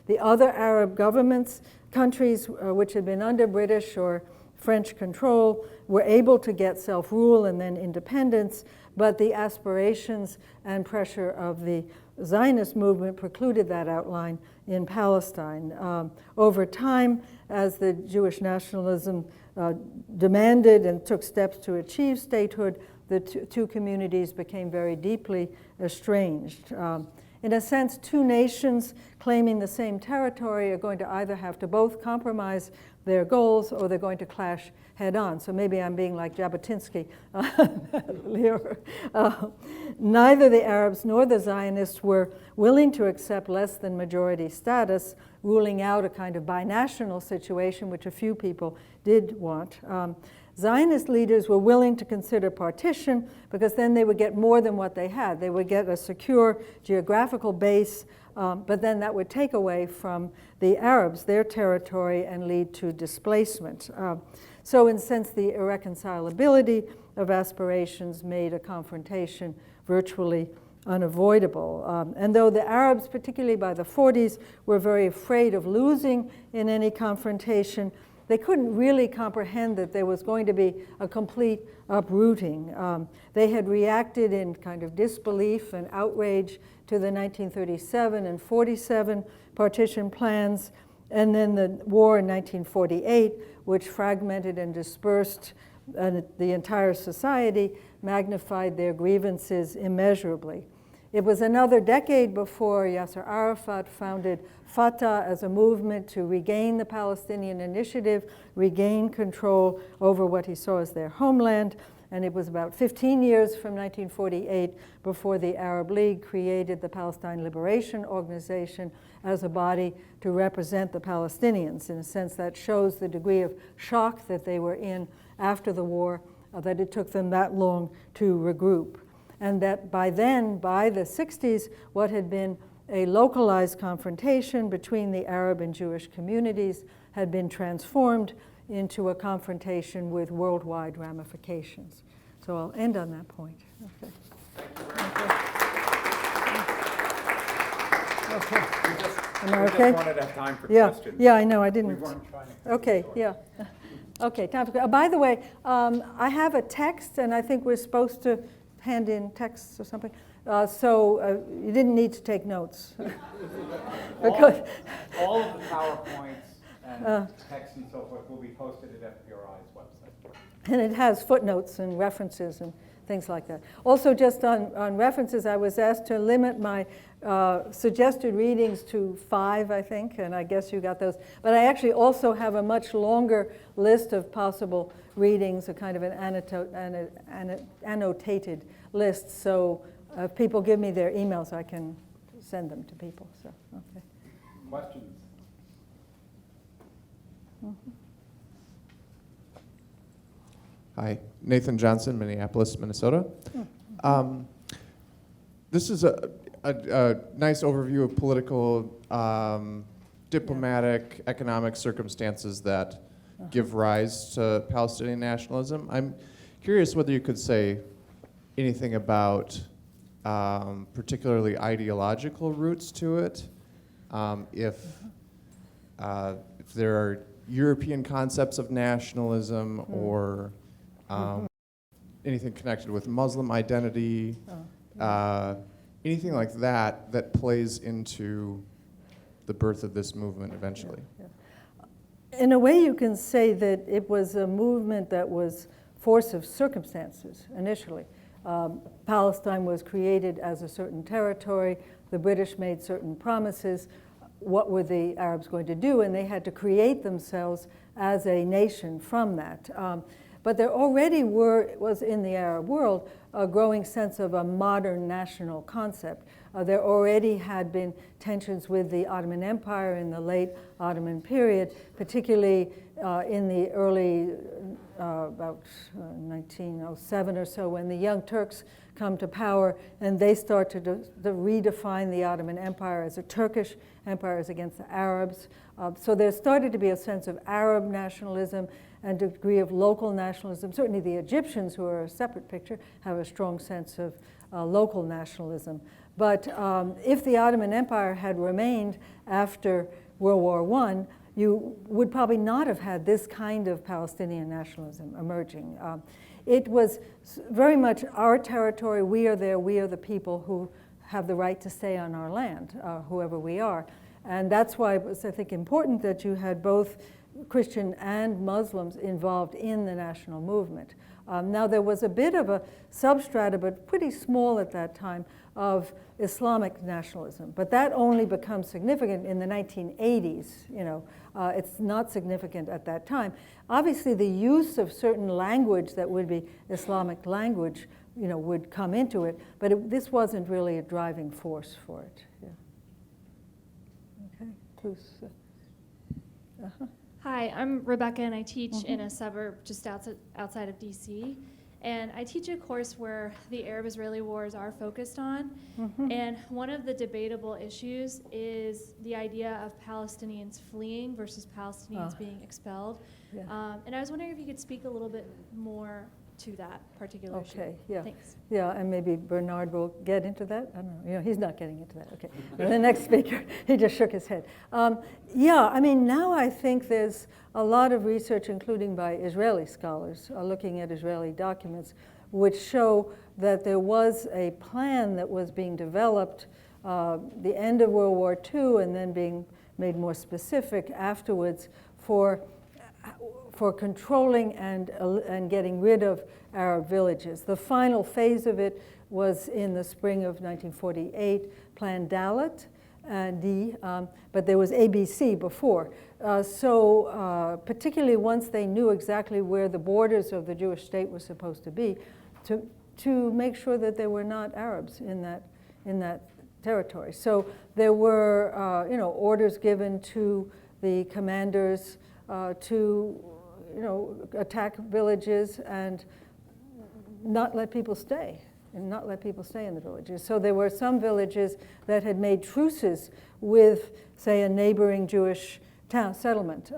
The other Arab governments, countries which had been under British or French control, were able to get self-rule and then independence, but the aspirations and pressure of the Zionist movement precluded that outline in Palestine. Over time, as the Jewish nationalism demanded and took steps to achieve statehood, the two communities became very deeply estranged. In a sense, two nations claiming the same territory are going to either have to both compromise their goals or they're going to clash head on. So maybe I'm being like Jabotinsky. Neither the Arabs nor the Zionists were willing to accept less than majority status, ruling out a kind of binational situation, which a few people did want. Zionist leaders were willing to consider partition because then they would get more than what they had. They would get a secure geographical base, but then that would take away from the Arabs their territory and lead to displacement. So in a sense, the irreconcilability of aspirations made a confrontation virtually unavoidable. And though the Arabs, particularly by the 40s, were very afraid of losing in any confrontation, they couldn't really comprehend that there was going to be a complete uprooting. They had reacted in kind of disbelief and outrage to the 1937 and 47 partition plans, and then the war in 1948, which fragmented and dispersed the entire society, magnified their grievances immeasurably. It was another decade before Yasser Arafat founded Fatah as a movement to regain the Palestinian initiative, regain control over what he saw as their homeland. And it was about 15 years from 1948 before the Arab League created the Palestine Liberation Organization as a body to represent the Palestinians. In a sense, that shows the degree of shock that they were in after the war, that it took them that long to regroup. And that by then, by the 60s, what had been a localized confrontation between the Arab and Jewish communities had been transformed into a confrontation with worldwide ramifications. So I'll end on that point. Okay. Am I okay? We just wanted to have time for questions. Yeah, I know, I didn't. We weren't trying to. Okay, yeah. Okay, time for, by the way, I have a text, and I think we're supposed to hand in texts or something. So you didn't need to take notes. Because all of the PowerPoints and text and so forth will be posted at FPRI's website. And it has footnotes and references and things like that. Also, just on references, I was asked to limit my suggested readings to 5, I think, and I guess you got those. But I actually also have a much longer list of possible readings, a kind of an annotated list. So if people give me their emails, I can send them to people. So, okay. Questions? Mm-hmm. Hi, Nathan Johnson, Minneapolis, Minnesota. This is a nice overview of political, diplomatic, economic circumstances that give rise to Palestinian nationalism. I'm curious whether you could say anything about particularly ideological roots to it, if there are European concepts of nationalism or anything connected with Muslim identity, anything like that that plays into the birth of this movement eventually? In a way, you can say that it was a movement that was force of circumstances initially. Palestine was created as a certain territory. The British made certain promises. What were the Arabs going to do? And they had to create themselves as a nation from that. But there already was in the Arab world a growing sense of a modern national concept. There already had been tensions with the Ottoman Empire in the late Ottoman period, particularly in the early, about 1907 or so, when the Young Turks come to power and they start to redefine the Ottoman Empire as a Turkish empire as against the Arabs. So there started to be a sense of Arab nationalism and a degree of local nationalism. Certainly the Egyptians, who are a separate picture, have a strong sense of local nationalism. But if the Ottoman Empire had remained after World War I, you would probably not have had this kind of Palestinian nationalism emerging. It was very much our territory. We are there. We are the people who have the right to stay on our land, whoever we are. And that's why it was, I think, important that you had both Christian and Muslims involved in the national movement. Now, there was a bit of a substrata, but pretty small at that time, of Islamic nationalism. But that only becomes significant in the 1980s. It's not significant at that time. Obviously, the use of certain language that would be Islamic language, would come into it. But this wasn't really a driving force for it. Yeah. Okay. Who's? Hi, I'm Rebecca, and I teach in a suburb just outside of DC. And I teach a course where the Arab-Israeli wars are focused on. And one of the debatable issues is the idea of Palestinians fleeing versus Palestinians being expelled. Yeah. And I was wondering if you could speak a little bit more to that particular issue. Okay, yeah. Thanks. Yeah, and maybe Bernard will get into that. I don't know. He's not getting into that. Okay. And the next speaker, he just shook his head. Yeah, I mean, now I think there's a lot of research, including by Israeli scholars, looking at Israeli documents, which show that there was a plan that was being developed the end of World War II and then being made more specific afterwards for controlling and getting rid of Arab villages. The final phase of it was in the spring of 1948, Plan Dalet, but there was ABC before. So particularly once they knew exactly where the borders of the Jewish state were supposed to be, to make sure that there were not Arabs in that territory. So there were orders given to the commanders to attack villages and not let people stay, in the villages. So there were some villages that had made truces with, say, a neighboring Jewish settlement.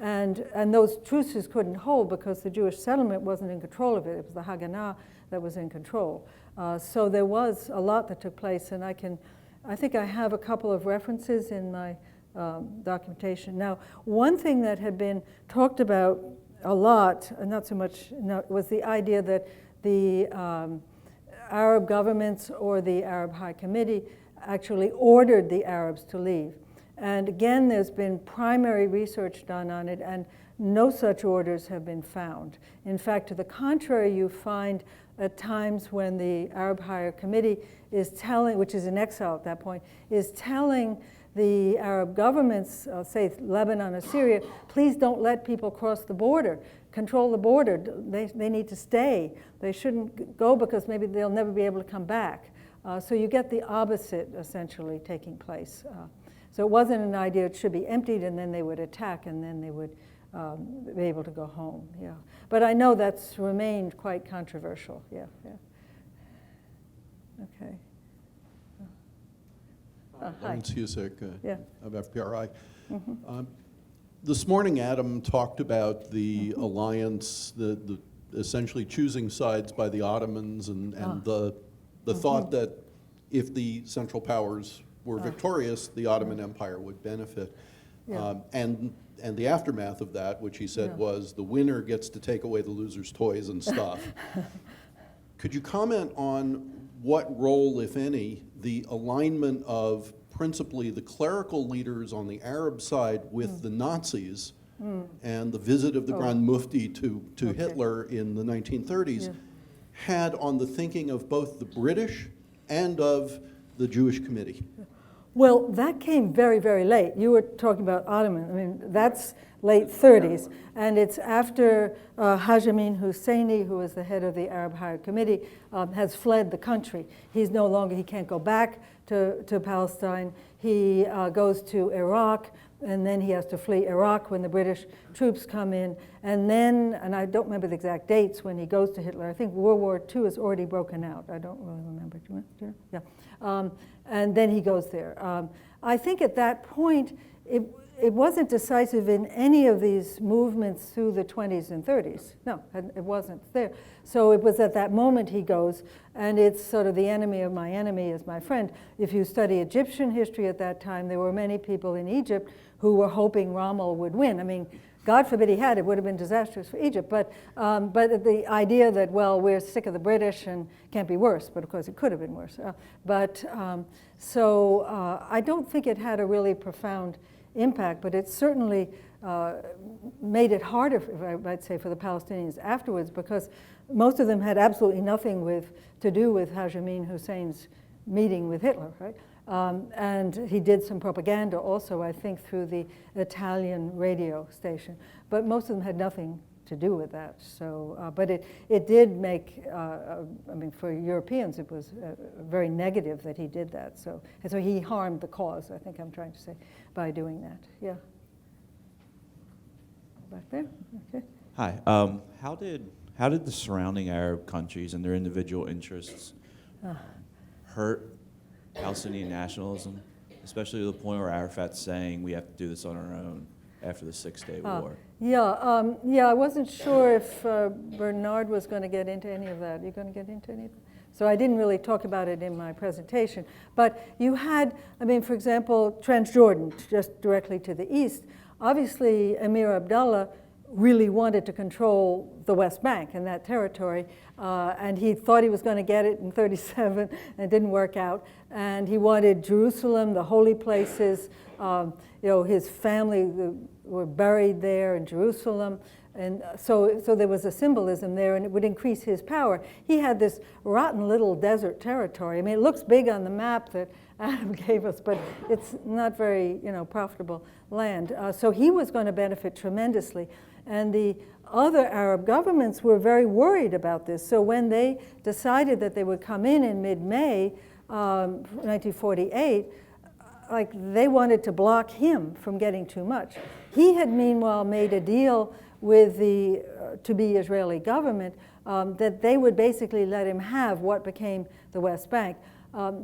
And those truces couldn't hold because the Jewish settlement wasn't in control of it. It was the Haganah that was in control. So there was a lot that took place, and I think I have a couple of references in my documentation. Now, one thing that had been talked about a lot, not so much, was the idea that the Arab governments or the Arab High Committee actually ordered the Arabs to leave. And again, there's been primary research done on it, and no such orders have been found. In fact, to the contrary, you find at times when the Arab High Committee is telling, which is in exile at that point, is telling the Arab governments, say Lebanon or Syria, please don't let people cross the border, control the border. They need to stay. They shouldn't go because maybe they'll never be able to come back. So you get the opposite essentially taking place. So it wasn't an idea it should be emptied and then they would attack and then they would be able to go home. Yeah, but I know that's remained quite controversial. Yeah. Okay. Hi. Lawrence Husick of FPRI. Mm-hmm. This morning, Adam talked about the alliance, the essentially choosing sides by the Ottomans, and the thought that if the Central Powers were victorious, the Ottoman Empire would benefit. Yeah. And the aftermath of that, which he said was the winner gets to take away the loser's toys and stuff. Could you comment on what role, if any, the alignment of principally the clerical leaders on the Arab side with the Nazis and the visit of the Grand Mufti to Hitler in the 1930s had on the thinking of both the British and of the Jewish Committee? Well, that came very, very late. You were talking about Ottoman. I mean, that's late 30s. And it's after Haj Amin Husseini, who was the head of the Arab Higher Committee, has fled the country. He's no longer, he can't go back to Palestine. He goes to Iraq, and then he has to flee Iraq when the British troops come in. And then, and I don't remember the exact dates when he goes to Hitler. I think World War II has already broken out. I don't really remember. Do you? Yeah. And then he goes there. I think at that point, it wasn't decisive in any of these movements through the 20s and 30s. No, it wasn't there. So it was at that moment he goes, and it's sort of the enemy of my enemy is my friend. If you study Egyptian history at that time, there were many people in Egypt who were hoping Rommel would win. I mean, God forbid he had, it would have been disastrous for Egypt. But the idea that, well, we're sick of the British and can't be worse, but of course it could have been worse. So I don't think it had a really profound impact, but it certainly made it harder, if I might say, for the Palestinians afterwards, because most of them had absolutely nothing to do with Haj Amin Hussein's meeting with Hitler, right? And he did some propaganda also, I think, through the Italian radio station. But most of them had nothing to do with that. So, but it did make, I mean, for Europeans, it was very negative that he did that. So, and so he harmed the cause, I think I'm trying to say, by doing that. Yeah. Back there? Okay. Hi. How did the surrounding Arab countries and their individual interests hurt Palestinian nationalism, especially to the point where Arafat's saying we have to do this on our own after the Six-Day War? Yeah, I wasn't sure if Bernard was going to get into any of that. Are you going to get into any of that? So I didn't really talk about it in my presentation. But you had, I mean, for example, Transjordan, just directly to the east. Obviously, Emir Abdullah really wanted to control the West Bank and that territory, and he thought he was going to get it in 37, and it didn't work out. And he wanted Jerusalem, the holy places. You know, his family were buried there in Jerusalem, and so there was a symbolism there, and it would increase his power. He had this rotten little desert territory. I mean, it looks big on the map that Adam gave us, but it's not very, profitable land. So he was going to benefit tremendously. And the other Arab governments were very worried about this. So when they decided that they would come in mid-May 1948, like they wanted to block him from getting too much. He had meanwhile made a deal with the to-be Israeli government that they would basically let him have what became the West Bank.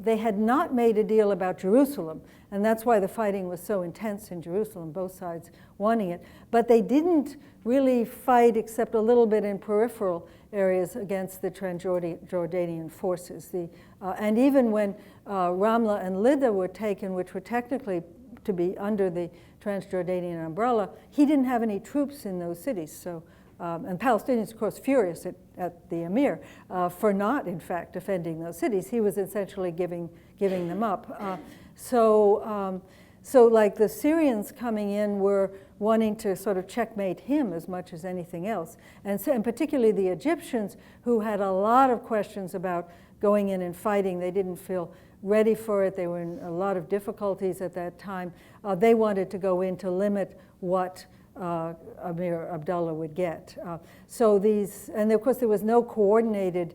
They had not made a deal about Jerusalem, and that's why the fighting was so intense in Jerusalem, both sides wanting it. But they didn't really fight except a little bit in peripheral areas against the Transjordanian forces. And even when Ramla and Lydda were taken, which were technically to be under the Transjordanian umbrella, he didn't have any troops in those cities. So, and Palestinians, of course, furious at the emir for not, in fact, defending those cities. He was essentially giving them up. So like the Syrians coming in were wanting to sort of checkmate him as much as anything else. And particularly the Egyptians, who had a lot of questions about going in and fighting. They didn't feel ready for it. They were in a lot of difficulties at that time. They wanted to go in to limit what Emir Abdullah would get. And of course there was no coordinated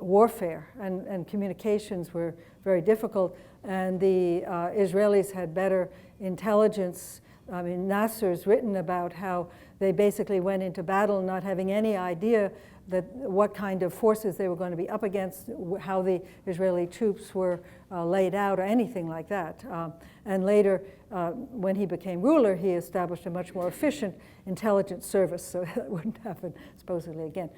warfare, and communications were very difficult, and the Israelis had better intelligence. I mean, Nasser's written about how they basically went into battle not having any idea what kind of forces they were going to be up against, how the Israeli troops were laid out, or anything like that. And later, when he became ruler, he established a much more efficient intelligence service, so that wouldn't happen supposedly again.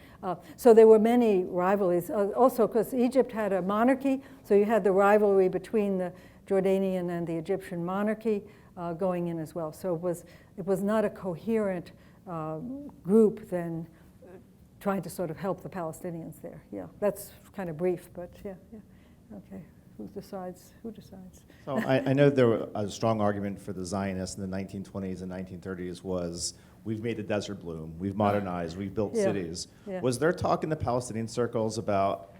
So there were many rivalries. Also, because Egypt had a monarchy, so you had the rivalry between Jordanian and the Egyptian monarchy going in as well. So it was not a coherent group then trying to sort of help the Palestinians there. Yeah, that's kind of brief, but yeah. Okay, who decides? So I know there was a strong argument for the Zionists in the 1920s and 1930s was, we've made the desert bloom, we've modernized, we've built cities. Yeah. Was there talk in the Palestinian circles about,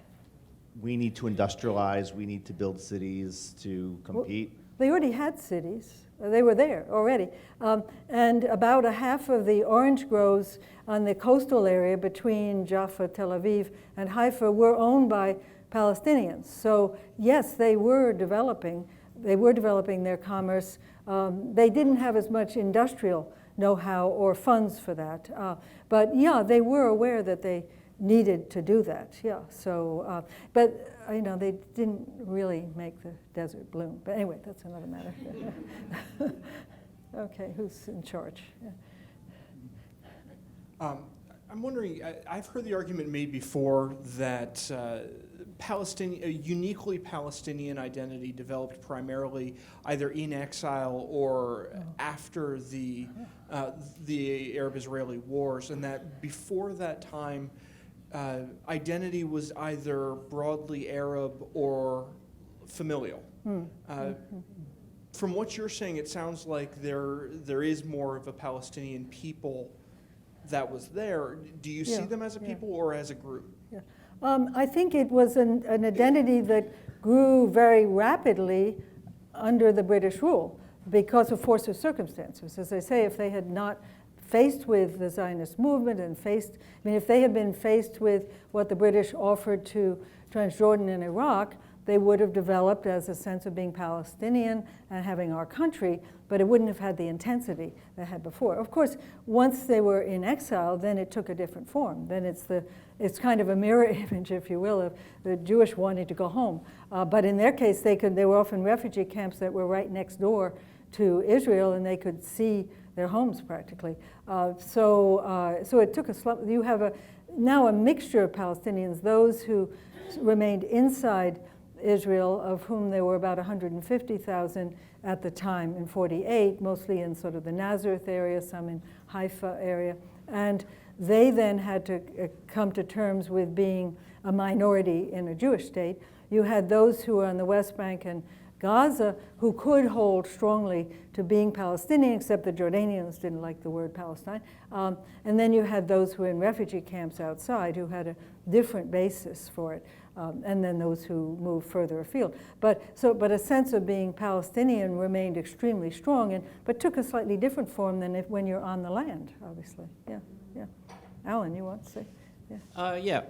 we need to industrialize, we need to build cities to compete? They already had cities. They were there already. And about a half of the orange groves on the coastal area between Jaffa, Tel Aviv, and Haifa were owned by Palestinians. So yes, they were developing their commerce. They didn't have as much industrial know-how or funds for that. But yeah, they were aware that they needed to do that, yeah. So, but they didn't really make the desert bloom. But anyway, that's another matter. Okay, who's in charge? Yeah. I'm wondering, I've heard the argument made before that a uniquely Palestinian identity developed primarily either in exile or after the Arab-Israeli wars, and that before that time, identity was either broadly Arab or familial. From what you're saying, it sounds like there is more of a Palestinian people that was there. Do you see them as a people or as a group? Yeah. I think it was an identity that grew very rapidly under the British rule because of force of circumstances. As I say, if they had not faced with the Zionist movement and if they had been faced with what the British offered to Transjordan and Iraq, they would have developed as a sense of being Palestinian and having our country, but it wouldn't have had the intensity they had before. Of course, once they were in exile, then it took a different form. Then it's kind of a mirror image, if you will, of the Jewish wanting to go home. But in their case, they were often refugee camps that were right next door to Israel, and they could see their homes practically. So it took you have now a mixture of Palestinians, those who remained inside Israel, of whom there were about 150,000 at the time in 48, mostly in sort of the Nazareth area, some in Haifa area. And they then had to come to terms with being a minority in a Jewish state. You had those who were on the West Bank and Gaza who could hold strongly to being Palestinian, except the Jordanians didn't like the word Palestine. And then you had those who were in refugee camps outside who had a different basis for it. And then those who moved further afield. But a sense of being Palestinian remained extremely strong, but took a slightly different form than when you're on the land, obviously. Yeah. Alan, you want to say? Yeah.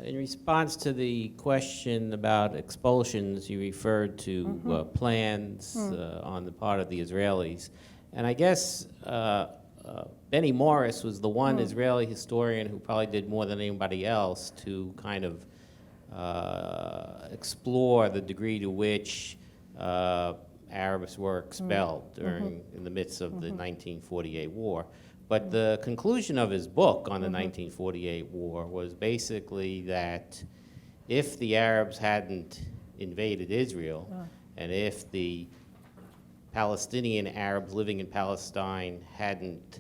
In response to the question about expulsions, you referred to plans on the part of the Israelis. And I guess Benny Morris was the one Israeli historian who probably did more than anybody else to kind of explore the degree to which Arabs were expelled in the midst of the 1948 war. But the conclusion of his book on the 1948 war was basically that if the Arabs hadn't invaded Israel, and if the Palestinian Arabs living in Palestine hadn't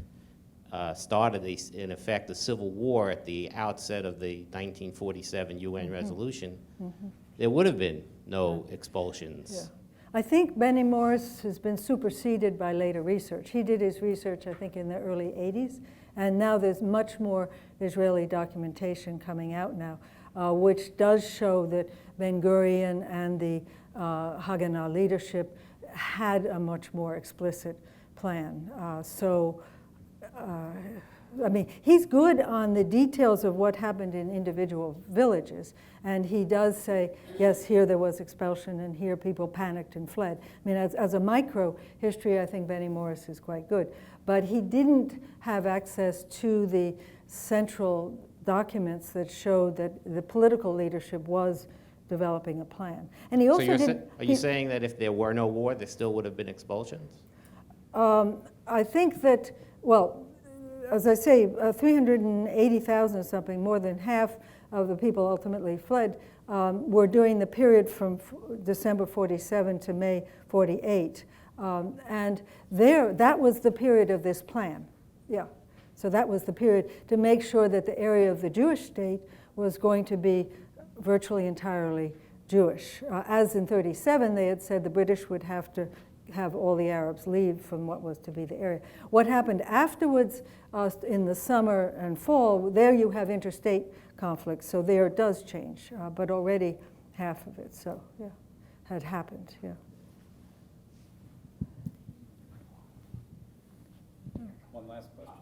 started, in effect, a civil war at the outset of the 1947 UN resolution, there would have been no expulsions. Yeah. I think Benny Morris has been superseded by later research. He did his research, I think, in the early 80s, and now there's much more Israeli documentation coming out now, which does show that Ben-Gurion and the Haganah leadership had a much more explicit plan. I mean, he's good on the details of what happened in individual villages. And he does say, yes, here there was expulsion, and here people panicked and fled. I mean, as a micro history, I think Benny Morris is quite good. But he didn't have access to the central documents that showed that the political leadership was developing a plan. And he also Are you saying that if there were no war, there still would have been expulsions? I think that, well, as I say, 380,000 or something, more than half of the people ultimately fled, were during the period from December 47 to May 48. And that was the period of this plan. Yeah. So that was the period to make sure that the area of the Jewish state was going to be virtually entirely Jewish. As in 37, they had said the British would have to have all the Arabs leave from what was to be the area. What happened afterwards in the summer and fall, there you have interstate conflicts, so there it does change, but already half of it, so yeah, had happened, yeah. One last question.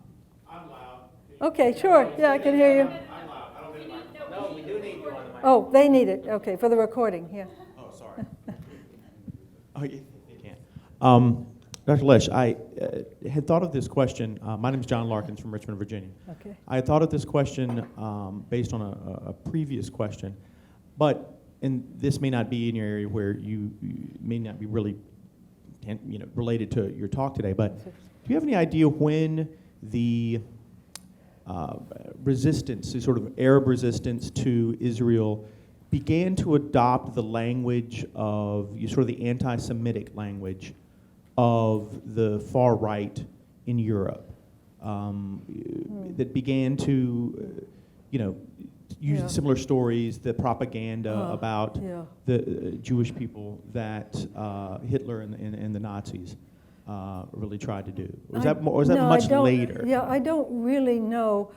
I'm loud. Okay, sure, yeah, I can hear you. I'm loud. I don't need a microphone. No, we do need you on the microphone. Oh, they need it, okay, for the recording, yeah. Oh, sorry. Oh, you can. Dr. Lesch, I had thought of this question. My name is John Larkins from Richmond, Virginia. Okay. I had thought of this question based on a previous question, and this may not be in your area where you may not be really related to your talk today, but do you have any idea when the resistance, the sort of Arab resistance to Israel began to adopt the language of sort of the anti-Semitic language of the far right in Europe, that began to, use similar stories, the propaganda about the Jewish people that Hitler and the Nazis really tried to do? Was that much later? Yeah, I don't really know,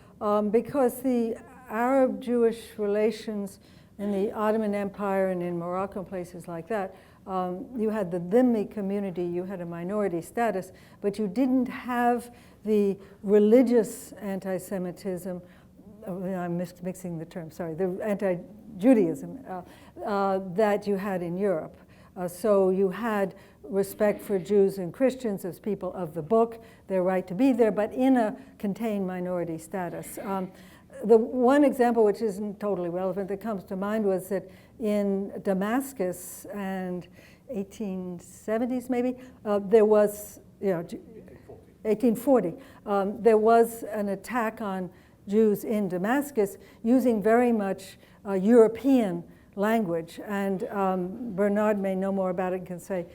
because the Arab-Jewish relations in the Ottoman Empire and in Morocco and places like that, you had the Dhimmi community, you had a minority status, but you didn't have the religious anti-Semitism, I'm mixing the terms, sorry, the anti-Judaism that you had in Europe. So you had respect for Jews and Christians as people of the book, their right to be there, but in a contained minority status. The one example, which isn't totally relevant, that comes to mind was that in Damascus and 1870s maybe, there was, 1840, there was an attack on Jews in Damascus using very much European language, and Bernard may know more about it and can say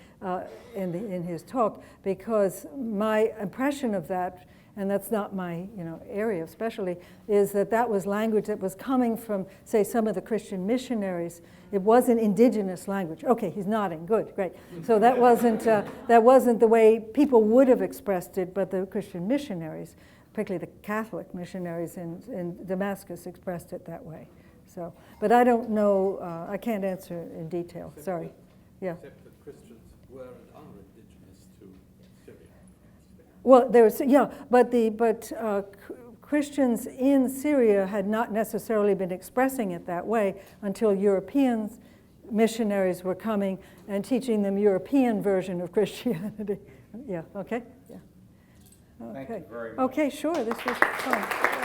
in his talk, because my impression of that, and that's not my area of specialty, is that was language that was coming from, say, some of the Christian missionaries. It wasn't indigenous language. Okay, he's nodding. Good, great. So that wasn't the way people would have expressed it, but the Christian missionaries, particularly the Catholic missionaries in Damascus, expressed it that way. So, but I don't know. I can't answer in detail. Sorry. Yeah. Except that Christians were and are indigenous to Syria. Well, but Christians in Syria had not necessarily been expressing it that way until European missionaries were coming and teaching them European version of Christianity. Yeah. Okay. Yeah. Okay. Thank you very much. Okay. Sure. This was fun.